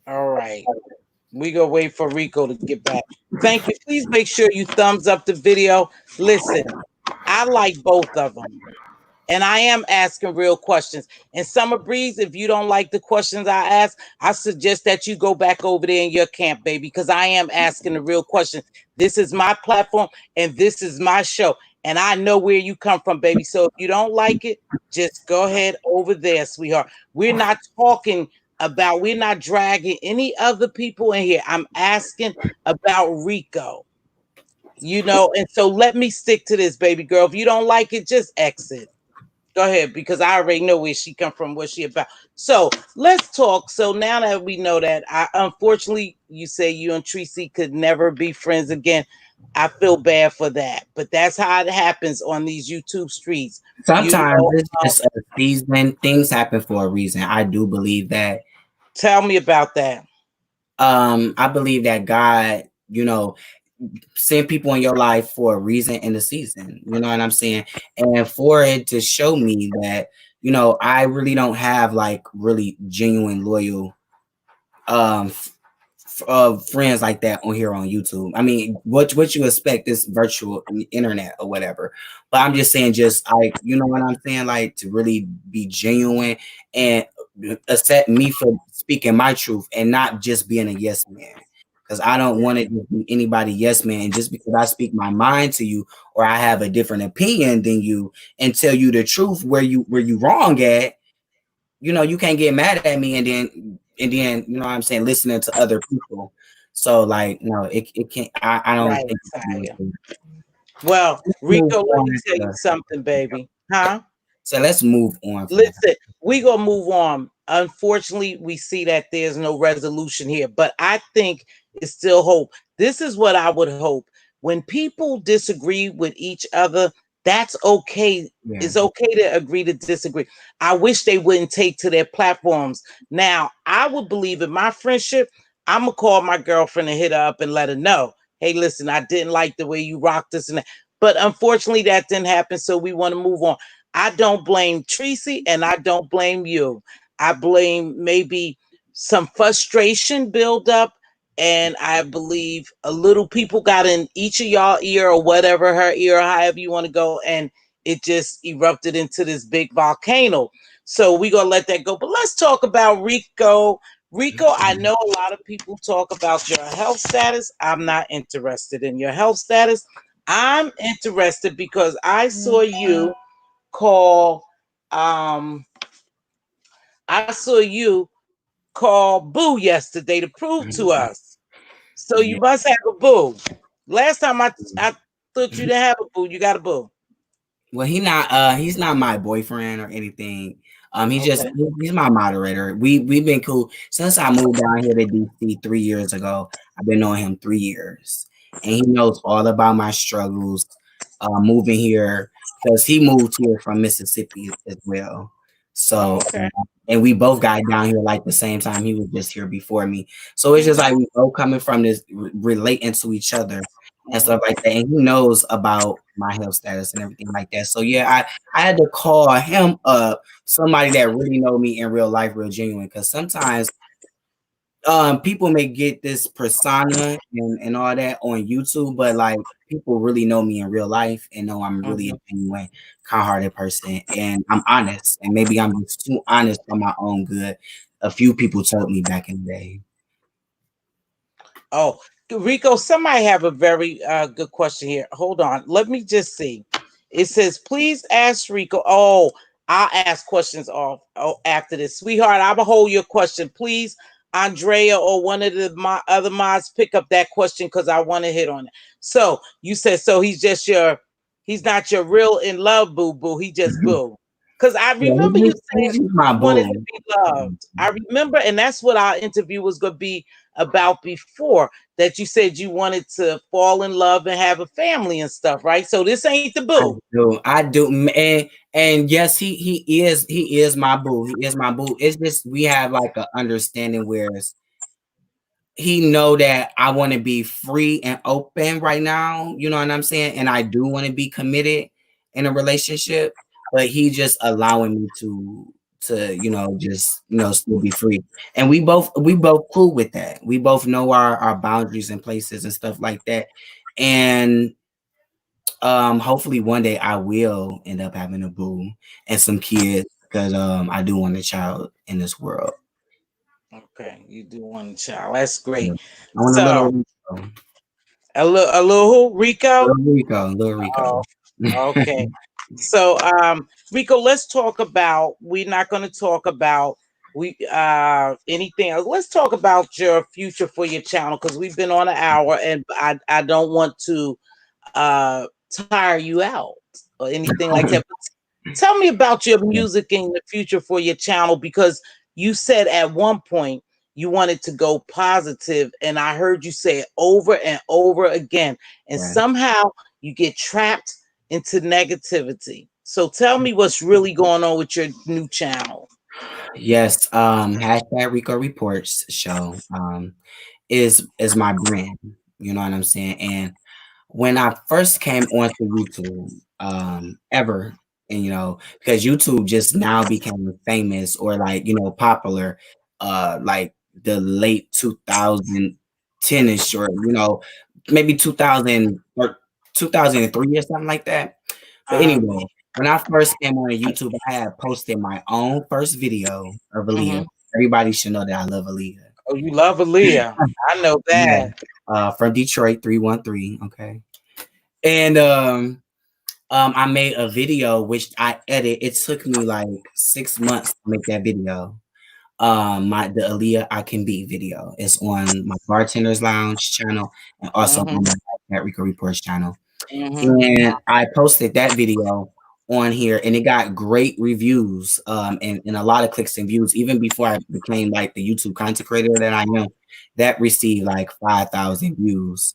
All right. We gonna wait for Rico to get back. Thank you. Please make sure you thumbs up the video. Listen, I like both of them. And I am asking real questions. And Summer Breeze, if you don't like the questions I ask, I suggest that you go back over there in your camp, baby, because I am asking the real questions. This is my platform and this is my show. And I know where you come from, baby. So if you don't like it, just go ahead over there, sweetheart. We're not talking about, we're not dragging any other people in here. I'm asking about Rico, and so let me stick to this, baby girl. If you don't like it, just exit. Go ahead, because I already know where she come from, what she about. So let's talk. So now that we know that, I unfortunately, you say you and Tracy could never be friends again. I feel bad for that, but that's how it happens on these YouTube streets. You Sometimes know, it's just a season. Things happen for a reason. I do believe that. tell me about that. I believe that God, send people in your life for a reason in the season. You know what I'm saying? And for it to show me that, I really don't have like really genuine loyal um friends like that on here on YouTube. I mean, what you expect this virtual internet or whatever. But I'm just saying, just like, you know what I'm saying, like to really be genuine and accept me for speaking my truth and not just being a yes man. Because I don't want to be anybody yes man. And just because I speak my mind to you or I have a different opinion than you and tell you the truth where you wrong at, you can't get mad at me and then you know what I'm saying, listening to other people. So like, no, it can't. I don't Right, think. Saya. Well, Let's move Rico, let me on tell you something, baby. Huh? so let's move on from that. Listen, we gonna move on. Unfortunately, we see that there's no resolution here, but I think it's still hope. This is what I would hope. When people disagree with each other, that's okay. Yeah. It's okay to agree to disagree. I wish they wouldn't take to their platforms. Now, I would believe in my friendship. I'm gonna call my girlfriend and hit her up and let her know, hey, listen, I didn't like the way you rocked this and that. But unfortunately, that didn't happen. So we want to move on. I don't blame Tracy and I don't blame you. I blame maybe some frustration build up. And I believe a little people got in each of y'all ear or whatever, her ear, or however you want to go. And it just erupted into this big volcano. So we going to let that go. But let's talk about Rico. Rico, I know a lot of people talk about your health status. I'm not interested in your health status. I'm interested because I saw you call I saw you call Boo yesterday to prove to us. So you Yeah. must have a boo. Last time I thought you didn't have a boo. You got a boo. Well, he's not my boyfriend or anything. He's Okay. he's my moderator. We've been cool since I moved down here to DC 3 years ago. I've been knowing him 3 years, and he knows all about my struggles moving here because he moved here from Mississippi as well. So, Okay. and we both got down here like the same time. He was just here before me. So it's just Mhm, like we both coming from this relating to each other and mhm. stuff like that. And he knows about my health status and everything like that. So yeah, I had to call him up, somebody that really know me in real life, real genuine. Because sometimes people may get this persona and all that on YouTube, but like people really know me in real life and know I'm really a Mhm. genuine, kind-hearted person, and I'm honest. And maybe I'm just too honest for my own good. A few people told me back in the day. Oh, Rico, somebody have a very good question here. Hold on. Let me just see. It says, please ask Rico. Oh, I'll ask questions off after this. Sweetheart, I'll hold your question. Please, Andrea or one of the other mods pick up that question because I want to hit on it. So you said, so he's not your real in love boo boo. He just boo. Because I Yeah, remember you saying he's my you wanted to boo. be loved. I remember, and that's what our interview was going to be about before, that you said you wanted to fall in love and have a family and stuff, right? So this ain't the I boo. I do, and yes, he is my boo. He is my boo. It's just we have like a understanding where he know that I want to be free and open right now. You know what I'm saying? And I do want to be committed in a relationship, but he just allowing me to just still be free. And we both cool with that. We both know our boundaries and places and stuff like that. And hopefully one day I will end up having a boo and some kids because I do want a child in this world. Okay, you do want a child. That's Yeah. great. I want a little So Rico. a little who? Rico? Little Rico. Oh, okay. So Rico, let's talk about, we're not going to talk about we anything else. Let's talk about your future for your channel because we've been on an hour and I don't want to tire you out or anything like that. But tell me about your music in the future for your channel because you said at one point you wanted to go positive, and I heard you say it over and over again, and Yeah. somehow you get trapped into negativity. So tell me what's really going on with your new channel. Yes. Hashtag Rico Reports show is my brand. You know what I'm saying? And when I first came onto YouTube, ever, and because YouTube just now became famous or like popular, like the late 2010ish or maybe 2000 or 2003 or something like that. But Uh, anyway, when I first came on YouTube, I had posted my own first video of Aaliyah. mhm. Everybody should know that I love Aaliyah. Oh, you love Aaliyah. I know Yeah. that. From Detroit 313. Okay. And I made a video which I edit. It took me like 6 months to make that video. The Aaliyah I Can Be video. It's on my Bartender's Lounge channel and also Hmm. on my Rico Reports channel. Hmm. And I posted that video on here and it got great reviews and a lot of clicks and views. Even before I became like the YouTube content creator that I am, that received like 5,000 views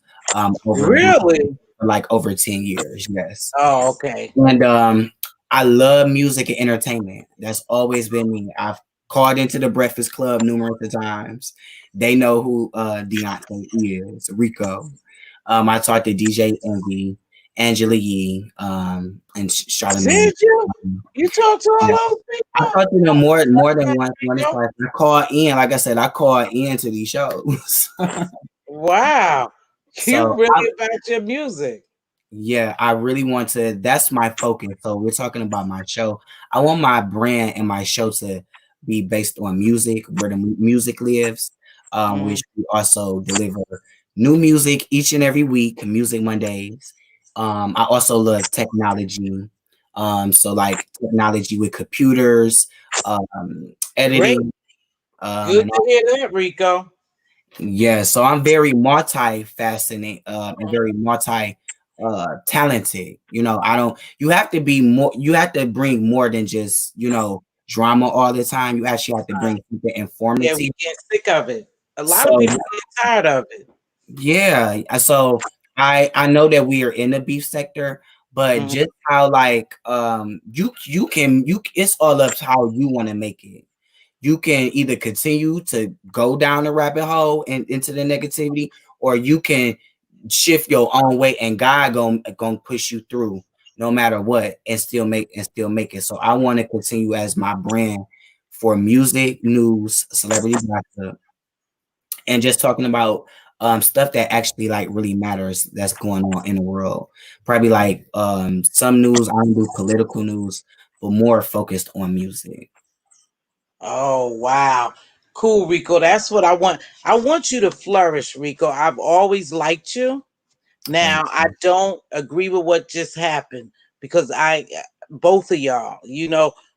over Really? like over 10 years. Yes. Oh, okay. And I love music and entertainment. That's always been me. I've called into the Breakfast Club numerous of times. They know who Deontay is, Rico. I talked to DJ Envy, Angela Yee, and Charlemagne. Did you? Um, You talked to all yeah. those I people? talked to them more than once. When it's Rico? like I call in, like I said, I call in to these shows. Wow. You So really about your music. yeah, I really want to. That's my focus. So we're talking about my show. I want my brand and my show to be based on music, where the music lives, Mm. which we also deliver new music each and every week, Music Mondays. I also love technology. So like technology with computers, Great. editing, Good and to hear that, Rico. yeah, so I'm very multi-fascinated and very multi talented. I don't you have to be more you have to bring more than just, drama all the time. You actually have to bring something Yeah, we informative. get sick of it. A lot of So people get tired of it. yeah, so I know that we are in the beef sector, but Mhm. just how like you it's all up to how you want to make it. You can either continue to go down the rabbit hole and into the negativity, or you can shift your own way, and God gonna push you through no matter what, and still make it. So I want to continue as my brand for music, news, celebrity gossip, and just talking about stuff that actually like really matters that's going on in the world. Probably like some news. I don't do political news, but more focused on music. Oh wow. Cool, Rico. That's what I want. I want you to flourish, Rico. I've always liked you. Now, Thank I you. don't agree with what just happened because both of y'all,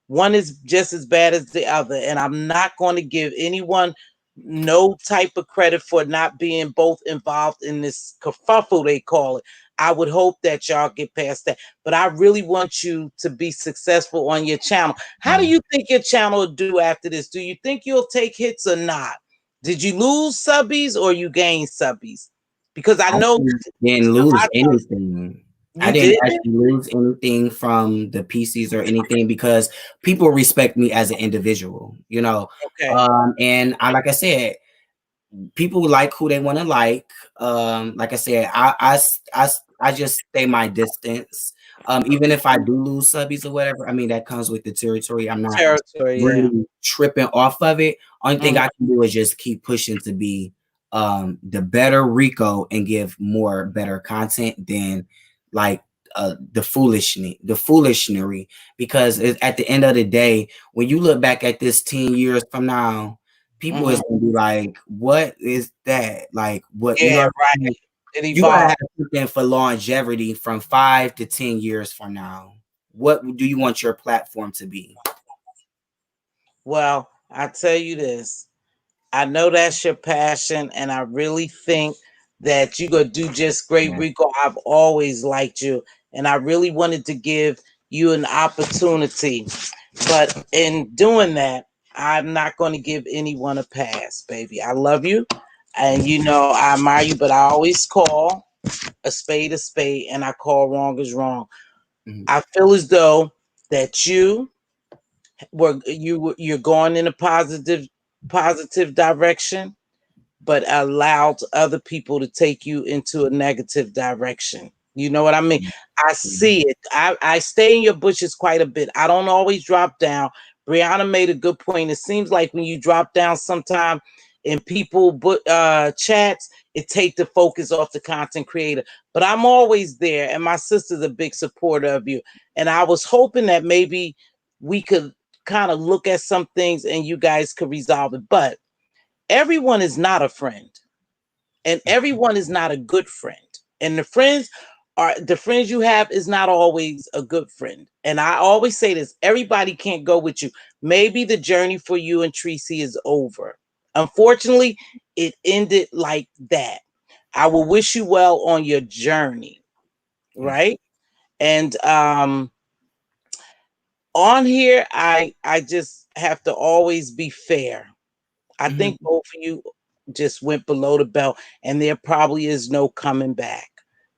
one is just as bad as the other. And I'm not going to give anyone no type of credit for not being both involved in this kerfuffle, they call it. I would hope that y'all get past that. But I really want you to be successful on your channel. How do you think your channel will do after this? Do you think you'll take hits or not? Did you lose subbies or you gain subbies? Because I I know didn't a lose lot of times anything. I you didn't did it. actually lose anything from the PCs or anything because people respect me as an individual, you know. Okay. And I, like I said, people like who they want to like. Like I said, I just stay my distance. Even if I do lose subbies or whatever, I mean that comes with the territory. I'm not Territory, yeah. really tripping off of it. Only thing Mhm. I can do is just keep pushing to be the better Rico and give more better content than like the foolishness because at the end of the day, when you look back at this 10 years from now, people is Mhm. gonna be like, "What is that?" Like, what you know Yeah, what I'm saying? right. It You gotta evolved. have something for longevity from 5 to 10 years from now. What do you want your platform to be? Well, I tell you this. I know that's your passion, and I really think that you're gonna do just great, Yeah. Rico. I've always liked you, and I really wanted to give you an opportunity. But in doing that, I'm not going to give anyone a pass, baby. I love you, and I admire you, but I always call a spade, and I call wrong is wrong. Mhm. I feel as though that you're going in a positive direction, but allowed other people to take you into a negative direction. You know what I mean? I see it. I stay in your bushes quite a bit. I don't always drop down. Brianna made a good point. It seems like when you drop down sometime in people chats, it take the focus off the content creator. But I'm always there, and my sister's a big supporter of you. And I was hoping that maybe we could kind of look at some things and you guys could resolve it. But everyone is not a friend, and everyone is not a good friend. And the friends you have is not always a good friend. And I always say this: everybody can't go with you. Maybe the journey for you and Tracy is over. Unfortunately, it ended like that. I will wish you well on your journey, Thank right? And on here, I just have to always be fair. I you. think both of you just went below the belt, and there probably is no coming back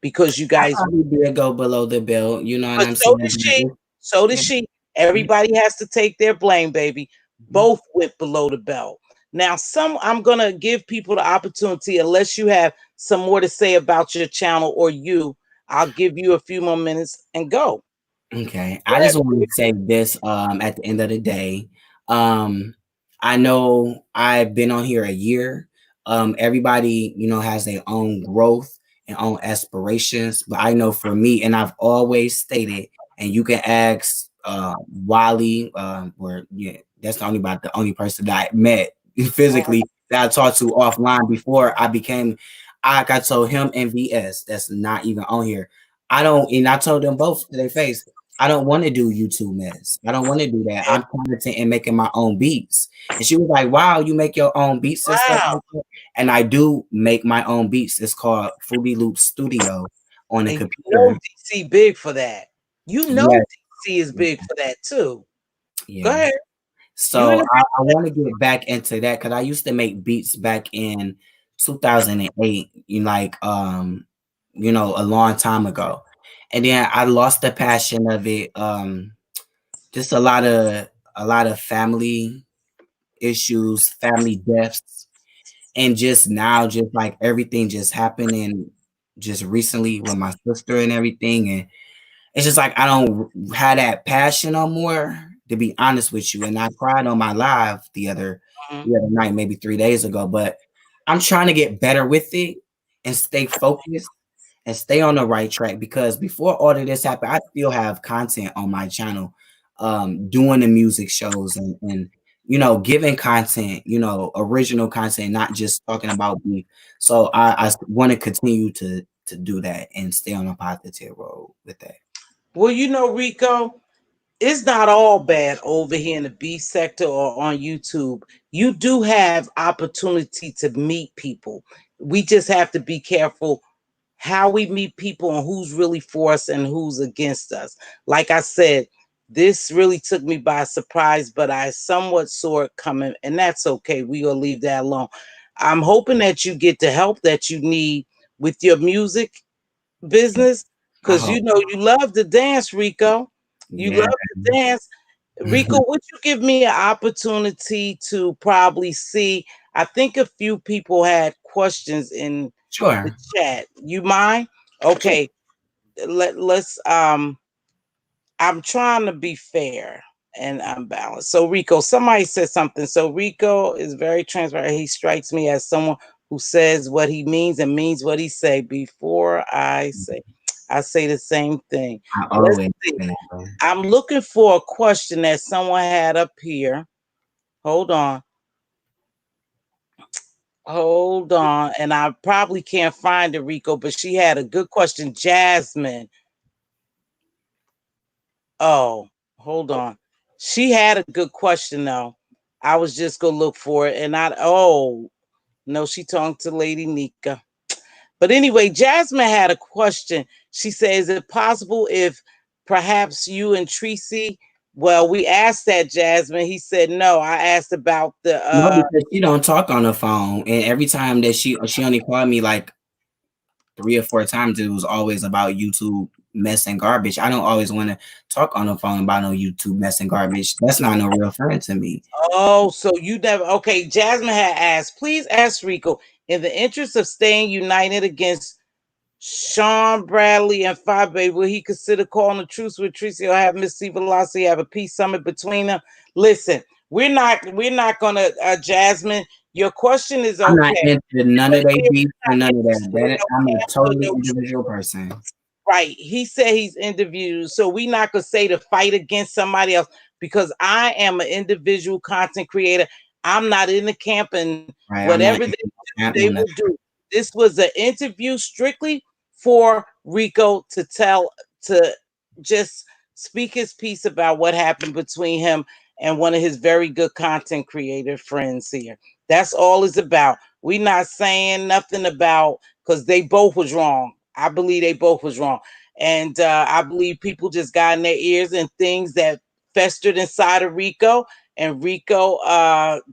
because you I guys. probably did go below the belt, you know what But I'm so did saying? she. So did Yeah. she. Everybody has to take their blame, baby. Mhm. Both went below the belt. Now, I'm gonna give people the opportunity, unless you have some more to say about your channel or you. I'll give you a few more minutes and go. Okay. Go I ahead. just want to say this at the end of the day. Um I know I've been on here a year. Everybody, has their own growth and own aspirations, but I know for me, and I've always stated, and you can ask Wally, or yeah, that's the only person that I met physically that I talked to offline before I became, like I told him and VS that's not even on here. I don't, and I told them both to their face, I don't want to do YouTube mess. I don't want to do that. Yeah. I'm content and making my own beats. And she was like, "Wow, you make your own beats and stuff Wow. like that." And I do make my own beats. It's called Fruity Loop Studio on the And you know computer. DC big for that. You know Yes, DC is big for that too. Go yeah. ahead. You in So the I want to get back into that because I used to make beats back in 2008, a long time ago. And then I lost the passion of it. Just a lot of family issues, family deaths, and just now, just like everything just happening just recently with my sister and everything, and it's just like I don't have that passion no more, to be honest with you. And I cried on my live Mhm. the other night, maybe 3 days ago. But I'm trying to get better with it and stay focused and stay on the right track because before all of this happened, I still have content on my channel, doing the music shows and giving content, original content, not just talking about me. So I want to continue to do that and stay on a positive road with that. Well, Rico, it's not all bad over here in the B sector or on YouTube. You do have opportunity to meet people. We just have to be careful how we meet people and who's really for us and who's against us. Like I said, this really took me by surprise, but I somewhat saw it coming, and that's okay. We gonna leave that alone. I'm hoping that you get the help that you need with your music business I because hope. you love to dance, Rico. You love Yeah. to dance. Rico, would you give me an opportunity to probably see? I think a few people had questions in the Sure. chat. You mind? Sure. Okay. Let's I'm trying to be fair and unbalanced. So Rico, somebody said something. So Rico is very transparent. He strikes me as someone who says what he means and means what he say. Before I say the same thing. I Let's always see. say that. I'm looking for a question that someone had up here. Hold on. Hold on. And I probably can't find it, Rico, but she had a good question. Jasmine. Oh, hold on. She had a good question though. I was just gonna look for it, and no, she talked to Lady Nika. But anyway, Jasmine had a question. She said, "Is it possible if perhaps you and Tracy?" Well, we asked that, Jasmine. He said no. I asked about the No, because she don't talk on the phone, and every time that she only called me like 3 or 4 times, it was always about YouTube mess and garbage. I don't always want to talk on the phone about no YouTube mess and garbage. That's not no real friend to me. Oh, so you never okay. Jasmine had asked, please ask Rico, in the interest of staying united against Sean Bradley and Fabe, will he consider calling a truce with Tracy or have Mz.Teavalocity have a peace summit between them? Listen, we're not gonna Jasmine. Your question is I'm not okay. into none of they beef or Not none of that. interested in I'm a no totally no individual person. right. He said he's individual. So we not gonna say to fight against somebody else because I am an individual content creator. I'm not in the camp and Right? I'm whatever not they into do, that they one. will do. This was an interview strictly for Rico to just speak his piece about what happened between him and one of his very good content creator friends here. That's all it's about. We not saying nothing about because they both was wrong. I believe they both was wrong. And I believe people just got in their ears and things that festered inside of Rico, and Rico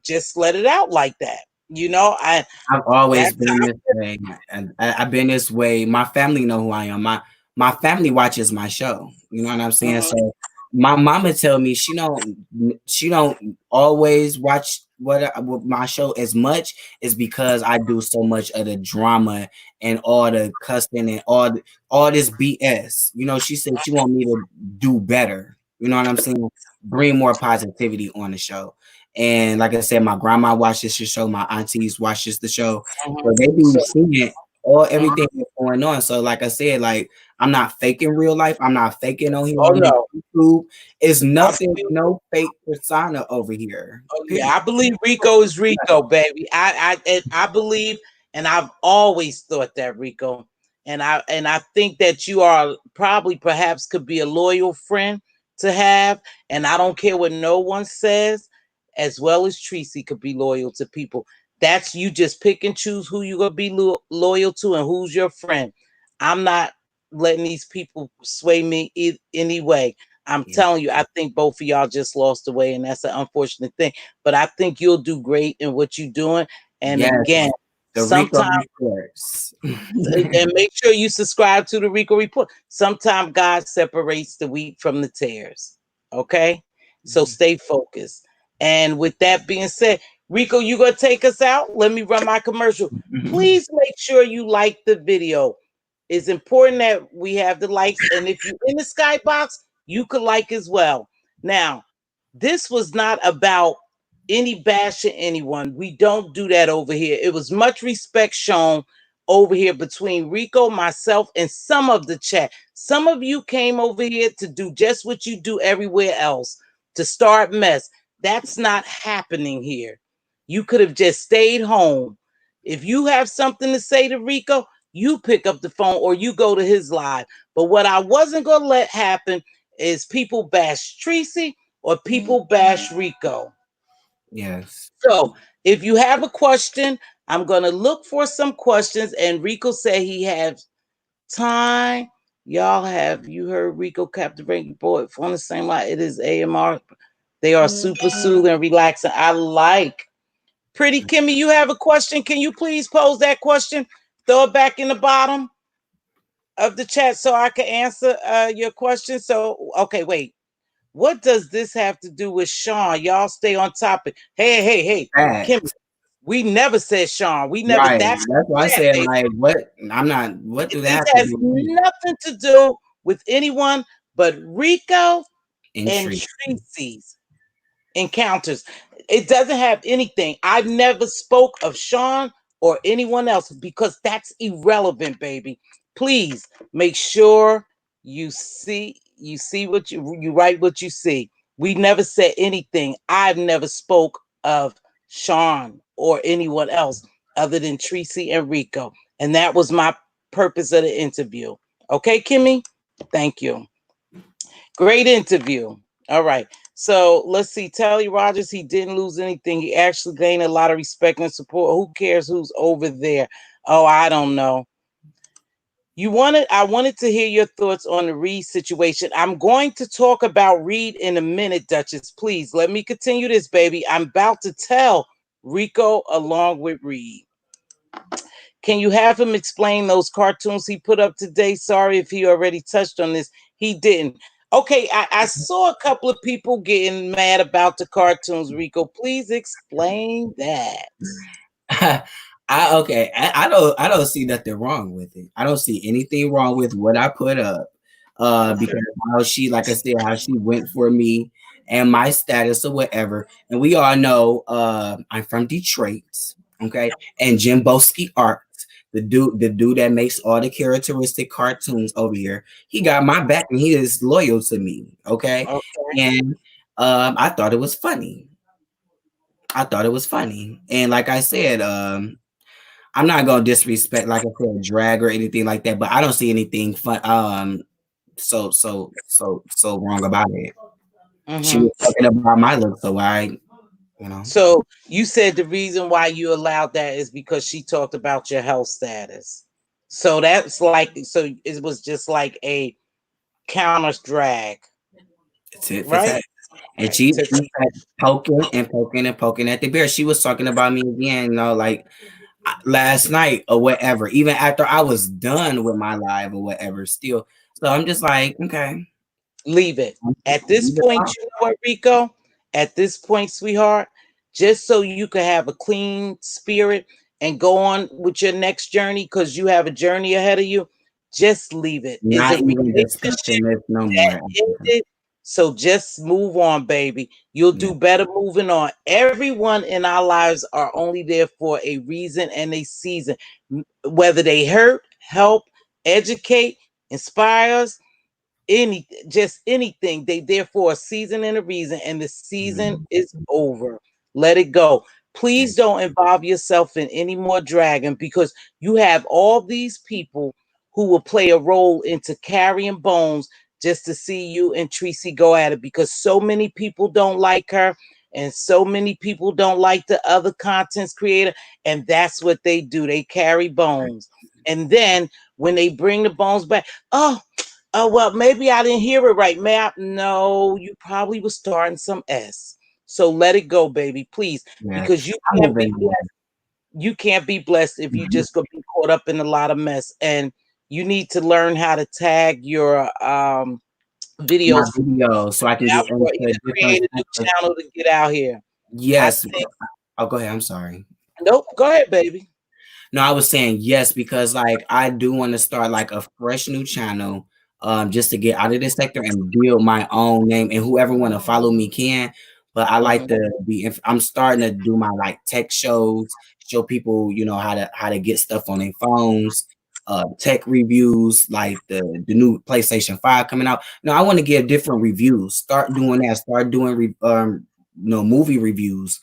just let it out like that. I I've always that's been this way, and I've been this way. My family know who I am. My family watches my show. You know what I'm saying? mhm. So my mama tell me she don't always watch what my show as much is because I do so much of the drama and all the cussing and all this BS. She said she want me to do better. You know what I'm saying? Bring more positivity on the show. And like I said, my grandma watches the show, my aunties watches the show. So they be So seeing mhm. everything that's going on. So like I said, like I'm not faking real life. I'm not faking on here Oh on no, YouTube. It's I nothing, believe. no fake persona over here. Oh Period. yeah, I believe Rico is Rico, baby. I believe, and I've always thought that Rico, and I think that you are probably perhaps could be a loyal friend to have, and I don't care what no one says, as well as Tracy could be loyal to people. That's you just pick and choose who you're gonna be loyal to and who's your friend. I'm not letting these people sway me anyway. I'm Yeah. telling you, I think both of y'all just lost the way, and that's an unfortunate thing. But I think you'll do great in what you're doing. And Yes, again, the Rico sometimes reports. and make sure you subscribe to the Rico Report. Sometimes God separates the wheat from the tares. Okay? So stay focused. And with that being said, Rico, you gonna take us out? Let me run my commercial. Please make sure you like the video. It's important that we have the likes. And if you're in the skybox, you could like as well. Now, this was not about any bashing anyone. We don't do that over here. It was much respect shown over here between Rico, myself, and some of the chat. Some of you came over here to do just what you do everywhere else, to start mess. That's not happening here. You could have just stayed home. If you have something to say to Rico, you pick up the phone or you go to his live. But what I wasn't going to let happen is people bash Tracy or people bash Rico. Yes. So if you have a question, I'm going to look for some questions. And Rico said he has time. Y'all have you heard Rico captivating boy on the same line? It is AMR. They are super soothing and relaxing. I like. Pretty Kimmy, you have a question? Can you please pose that question? Throw it back in the bottom of the chat so I can answer your question. So, okay, wait. What does this have to do with Sean? Y'all stay on topic. Hey, Kimmy. Facts. We never said Sean. We never. Right. That's That's why I that, said, baby. like, what? I'm not. What do that This have to has do with me? nothing to do with anyone but Rico and Intrigue. Tracy's encounters. It doesn't have anything. I've never spoke of Sean or anyone else because that's irrelevant, baby. Please make sure you see what you write what you see. We never said anything. I've never spoke of Sean or anyone else other than Tracy and Rico. And that was my purpose of the interview. Okay, Kimmy? Thank you. Great interview. All right. So let's see. Telly Rogers, he didn't lose anything. He actually gained a lot of respect and support. Who cares who's over there? Oh, I don't know. I wanted to hear your thoughts on the Reed situation. I'm going to talk about Reed in a minute, Duchess. Please let me continue this, baby. I'm about to tell Rico along with Reed. Can you have him explain those cartoons he put up today? Sorry if he already touched on this. He didn't. Okay, I saw a couple of people getting mad about the cartoons, Rico. Please explain that. I don't see nothing wrong with it. I don't see anything wrong with what I put up. Because how she, like I said, how she went for me and my status or whatever. And we all know I'm from Detroit, okay? And Jim Boski Art, the dude that makes all the characteristic cartoons over here, he got my back and he is loyal to me, okay? Okay. And I thought it was funny. I thought it was funny. And like I said, I'm not gonna disrespect, like I said, drag or anything like that, but I don't see anything fun so wrong about it. She Mm-hmm. was talking about my look, so I. So you said the reason why you allowed that is because she talked about your health status. So that's like so it was just like a counter drag, It's it for right? that. And she To kept poking and poking and poking at the bear. She was talking about me again, like last night or whatever, even after I was done with my live or whatever, still. So I'm just like, okay. leave it. At this Leave it point, out. you know what, Rico? At this point, sweetheart, just so you can have a clean spirit and go on with your next journey because you have a journey ahead of you, just leave it. Is a Not even relationship discussing this no that more. ended. So just move on, baby. You'll Yeah. do better moving on. Everyone in our lives are only there for a reason and a season. Whether they hurt, help, educate, inspire us, just anything, they there for a season and a reason, and the season Mhm. is over. Let it go. Yeah. Please don't involve yourself in any more dragging because you have all these people who will play a role into carrying bones just to see you and Tracy go at it because so many people don't like her and so many people don't like the other contents creator, and that's what they do. They carry bones, and then when they bring the bones back, oh, Oh, well, maybe I didn't hear it right. No, you probably was starting some S. So let it go, baby, please, Yeah, because you I'm can't be moving on. blessed. You can't be blessed if you Mhm. just gonna be caught up in a lot of mess. And you need to learn how to tag your My videos video so I can out get or into either different create a new sectors. channel to get out here. I Yes. think Oh, go ahead. I'm sorry. nope, go ahead, baby. No, I was saying yes because like I do want to start like a fresh new channel, just to get out of this sector and build my own name. And whoever want to follow me can. But I like Mhm. to be. I'm starting to do my like tech shows, show people how to get stuff on their phones, tech reviews like the new PlayStation 5 coming out. No, I want to give different reviews. Start doing that. Start doing movie reviews,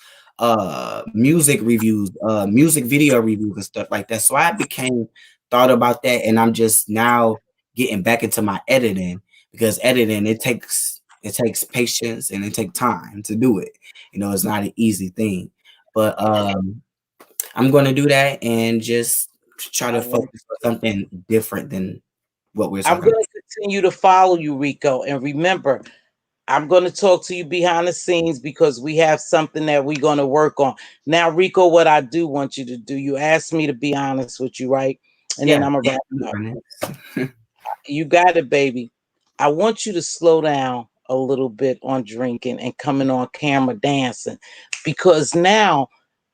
music reviews, music video reviews and stuff like that. So I became thought about that, and I'm just now getting back into my editing because editing it takes patience and it takes time to do it. It's not an easy thing, but I'm going to do that and just try I to want. focus on something different than what we're I'm talking going about. to continue to follow you, Rico, and remember, I'm going to talk to you behind the scenes because we have something that we're going to work on. Now, Rico, what I do want you to do, you asked me to be honest with you, right? And then Yeah, I'm going to yeah, wrap be it up. honest. You got it, baby. I want you to slow down a little bit on drinking and coming on camera dancing because now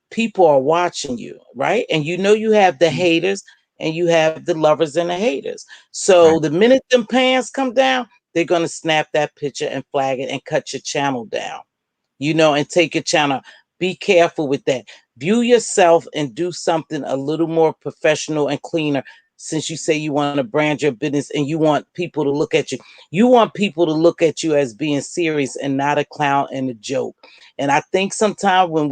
people are watching you, right? And you know you have the haters and you have the lovers and the haters. So Right. the minute them pants come down, they're gonna snap that picture and flag it and cut your channel down, and take your channel. Be careful with that. View yourself and do something a little more professional and cleaner. Since you say you want to brand your business and you want people to look at you, you want people to look at you as being serious and not a clown and a joke. And I think sometimes when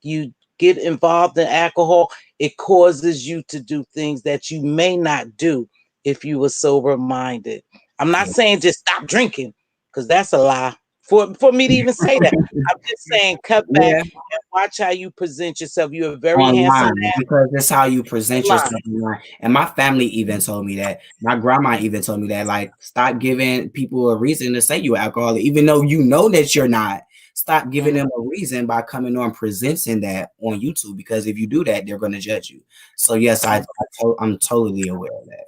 you get involved in alcohol, it causes you to do things that you may not do if you were sober minded. I'm not Yeah. saying just stop drinking because that's a lie for me to even say that. I'm just saying, cut back Yeah. and watch how you present yourself. You're a very handsome Online man because that's how you present online. yourself online. And my family even told me that. My grandma even told me that, like, stop giving people a reason to say you're alcoholic, even though you know that you're not. Stop giving Mhm. them a reason by coming on presenting that on YouTube because if you do that, they're going to judge you. So yes, I'm totally aware of that.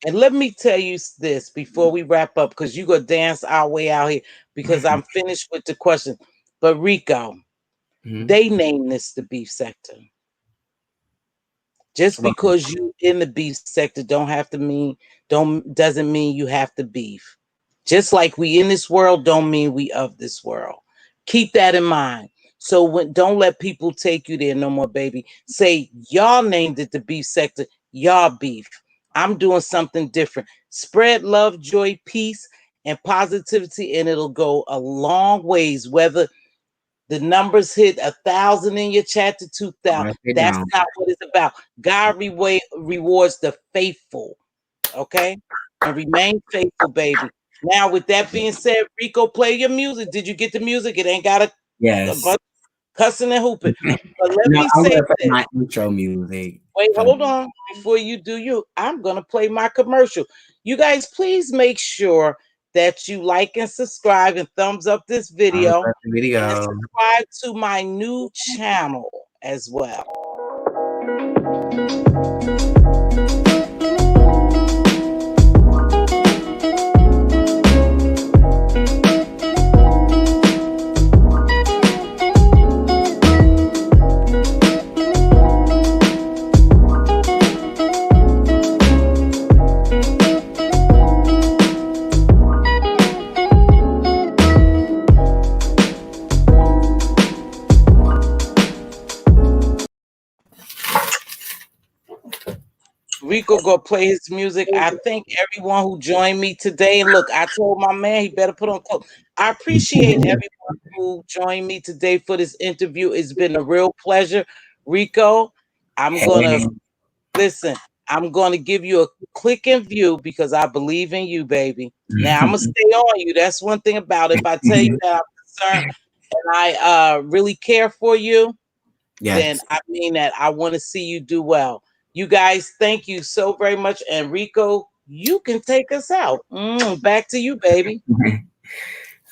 And let me tell you this before we wrap up, because you gonna dance our way out here. Because I'm finished with the question. But Rico, Mhm. they named this the beef sector. Just because you in the beef sector don't doesn't mean you have to beef. Just like we in this world don't mean we of this world. Keep that in mind. So don't let people take you there no more, baby. Say y'all named it the beef sector, y'all beef. I'm doing something different. Spread love, joy, peace, and positivity, and it'll go a long ways. Whether the numbers hit 1,000 in your chat to 2,000. Write it That's down. not what it's about. God rewards the faithful. Okay, and remain faithful, baby. Now, with that being said, Rico, play your music. Did you get the music? It ain't got a Yes. bunch of cussing and hooping. But let No, me I'm say gonna play this. my intro music Wait, for hold on. Before you do I'm going to play my commercial. You guys, please make sure that you like and subscribe and thumbs up this video the and video. subscribe to my new channel as well. Rico go play his music. I thank everyone who joined me today. And look, I told my man he better put on clothes. I appreciate everyone who joined me today for this interview. It's been a real pleasure. Rico, I'm gonna Hey. listen. I'm gonna give you a click and view because I believe in you, baby. Now I'm gonna stay on you. That's one thing about it. If I tell you that I'm concerned and I really care for you, then Yes. I mean that I want to see you do well. You guys, thank you so very much. And Rico, you can take us out. Back to you, baby.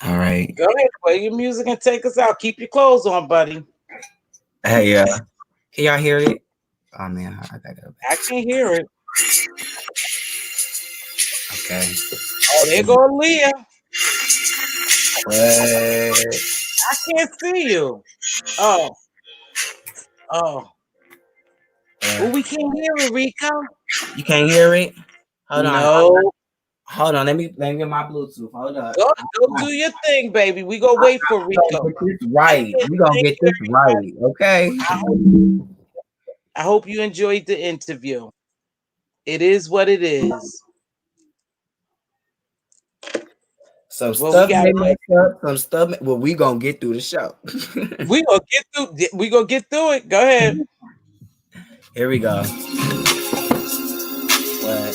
All right. Go ahead, play your music and take us out. Keep your clothes on, buddy. Hey, can y'all hear it? Oh man, I gotta go I back. can't hear it. Okay. Oh, there go Leah. What? I can't see you. Oh, oh. Well, we can't hear it, Rico. You can't hear it? Hold on. No. Hold on. Let me get my Bluetooth. Hold up. Go do your thing, baby. We gonna wait for We gonna Rico. get this right. Again, We gonna thank get you, this everybody. right. Okay. I hope you enjoyed the interview. It is what it is. Some Well, we stuff got may it. mess up. Some stuff. Well, we gonna get through the show. We gonna get through. We gonna get through it. Go ahead. Here we go. What?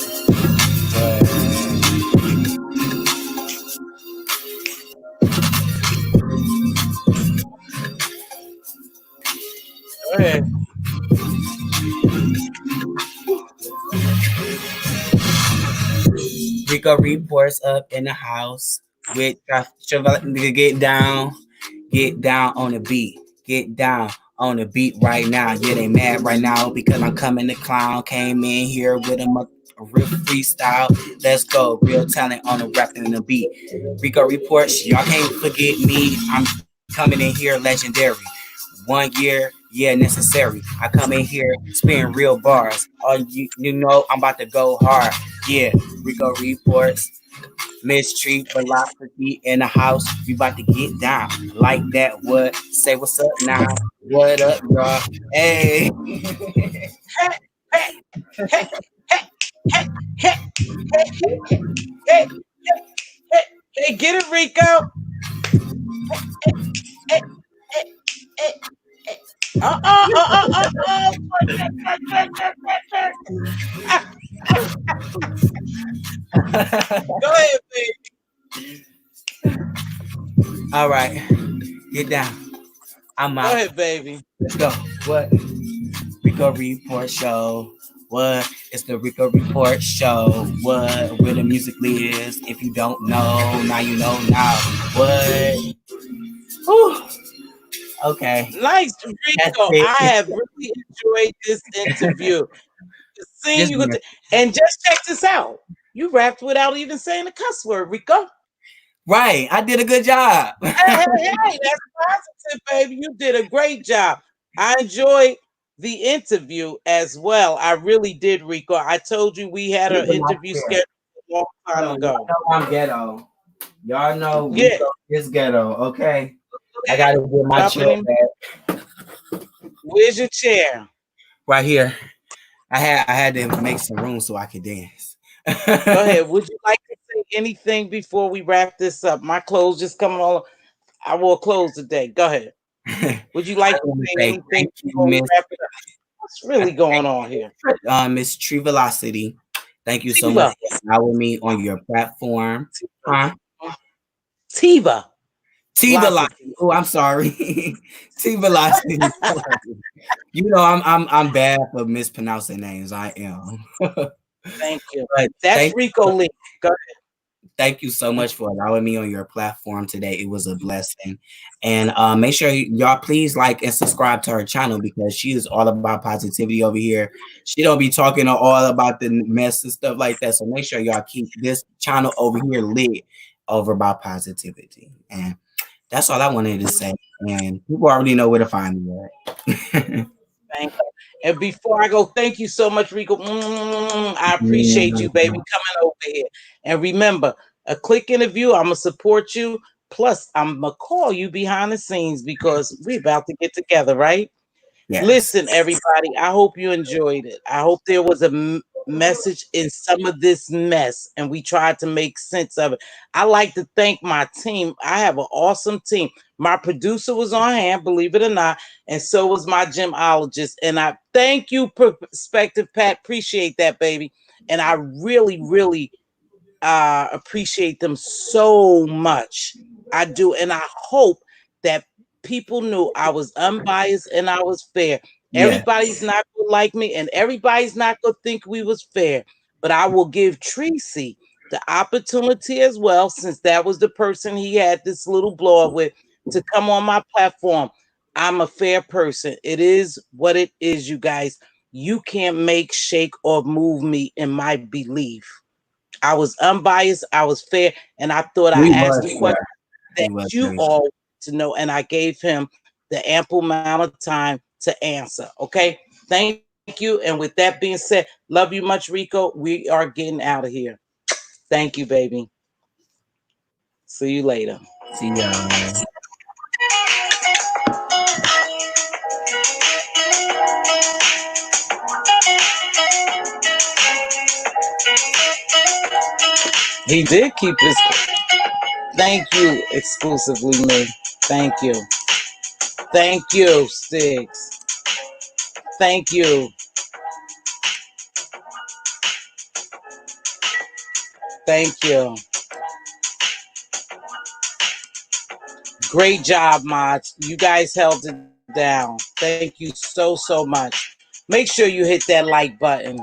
Go ahead. Rico reports up in the house with Chevrolet. Get down on the beat. Get down on the beat right now. Yeah, they mad right now because I'm coming to clown. Came in here with a real freestyle. Let's go. Real talent on the rapping the beat. Rico reports, y'all can't forget me. I'm coming in here legendary. 1 year, yeah, necessary. I come in here spitting real bars. Oh, you know I'm about to go hard. Yeah, Rico reports. Mz.Teavalocity in the house. We about to get down like that. What? Say what's up now? What up, y'all? Hey. Hey, hey, hey, hey, hey, hey, hey, hey, hey, hey, get it, Rico. Hey, hey, hey, hey. Uh, uh, uh, uh, uh. Go ahead, baby. All right, get down. I'm Go out. ahead, baby. Let's go. What? Rico Report Show. What? It's the Rico Report Show. What? Where the music lives. If you don't know, now you know now. What? Whew. Okay. Nice, That's Rico. I it. have really enjoyed this interview. Seeing Just you, and just check this out. You rapped without even saying a cuss word, Rico. right. I did a good job. Hey, hey, hey, that's positive, baby. You did a great job. I enjoyed the interview as well. I really did, Rico. I told you we had an People not interview fair. scheduled a long Hold time on. Y'all ago. know I'm ghetto. Y'all know Yeah, Rico is ghetto. Okay. I gotta get my dropping chill him. back Where's your chair? right here. I had to make some room so I could dance. Go ahead. Would you like to say anything before we wrap this up? My clothes just coming on. I wore clothes today. Go ahead. I Would you like to want to say say anything thank you, before we wrap it up? What's really going on here? Miss Teavalocity. Thank you so much Tiva. for allowing me on your platform. Huh? Tiva. Teavalocity. Velocity. Oh, I'm sorry. Teavalocity. You know I'm bad for mispronouncing names. I am. Thank you. But That's Rico Lee. Go thank you so much for allowing me on your platform today. It was a blessing. And make sure y'all please like and subscribe to her channel because she is all about positivity over here. She don't be talking all about the mess and stuff like that. So make sure y'all keep this channel over here lit over about positivity. And that's all I wanted to say. And people already know where to find me at. Thank you. And before I go, thank you so much, Rico. I appreciate you, baby, coming over here. And remember, a quick interview, I'm going to support you. Plus, I'm going to call you behind the scenes because we're about to get together, right? Yes. Listen, everybody, I hope you enjoyed it. I hope there was a message in some of this mess and we tried to make sense of it. I like to thank my team. I have an awesome team. My producer was on hand, believe it or not, and so was my gemologist. And I thank you, Perspective Pat. Appreciate that, baby. And I really, really appreciate them so much. I do. And I hope that people knew I was unbiased and I was fair. Yes. Everybody's not going to like me and everybody's not going to think we was fair. But I will give Tracy the opportunity as well, since that was the person he had this little blow up with, to come on my platform. I'm a fair person. It is what it is, you guys. You can't make, shake, or move me in my belief. I was unbiased, I was fair, and I thought I He asked was the fair. question that He was you very fair. all to know, and I gave him the ample amount of time to answer. Okay. Thank you. And with that being said, love you much, Rico. We are getting out of here. Thank you, baby. See you later. See y'all. He did keep his. Thank you, exclusively me. Thank you. Thank you, Sticks. Thank you. Thank you. Great job, mods. You guys held it down. Thank you so much. Make sure you hit that like button.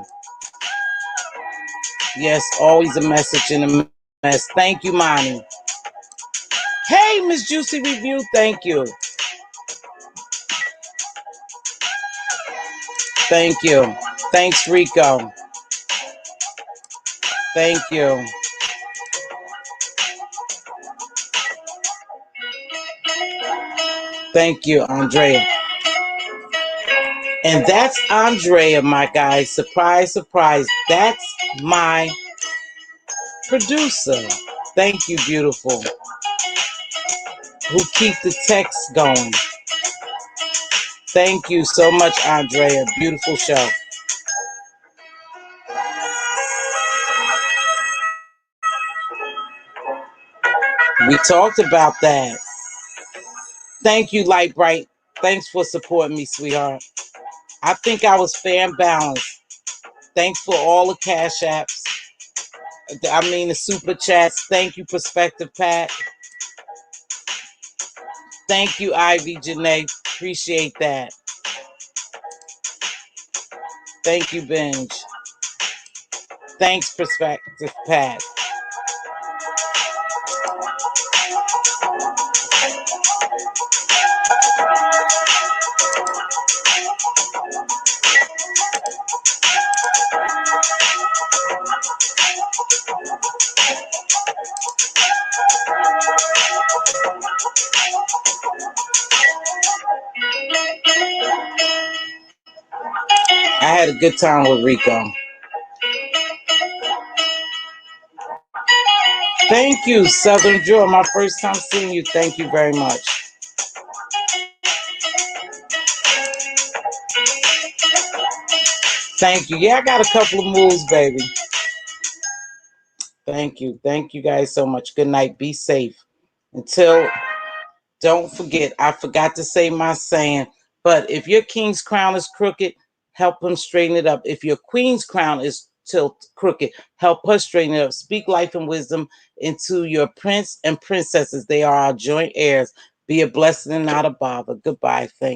Yes, always a message in a mess. Thank you, Monty. Hey, Miss Juicy Review. Thank you. Thank you. Thanks, Rico. Thank you. Thank you, Andrea. And that's Andrea, my guys. Surprise, surprise. That's my producer. Thank you, beautiful. Who keep the text going. Thank you so much, Andrea. Beautiful show. We talked about that. Thank you, Light Bright. Thanks for supporting me, sweetheart. I think I was fair and balanced. Thanks for all the cash apps. I mean, the super chats. Thank you, Perspective Pat. Thank you, Ivy Janae. Appreciate that. Thank you, Binge. Thanks, Perspective Pat. I had a good time with Rico. Thank you, Southern Joy. My first time seeing you. Thank you very much. Thank you. Yeah, I got a couple of moves, baby. Thank you. Thank you guys so much. Good night. Be safe. Until, don't forget, I forgot to say my saying, but if your king's crown is crooked, help him straighten it up. If your queen's crown is crooked, help her straighten it up. Speak life and wisdom into your prince and princesses. They are our joint heirs. Be a blessing and not a bother. Goodbye. Thank you.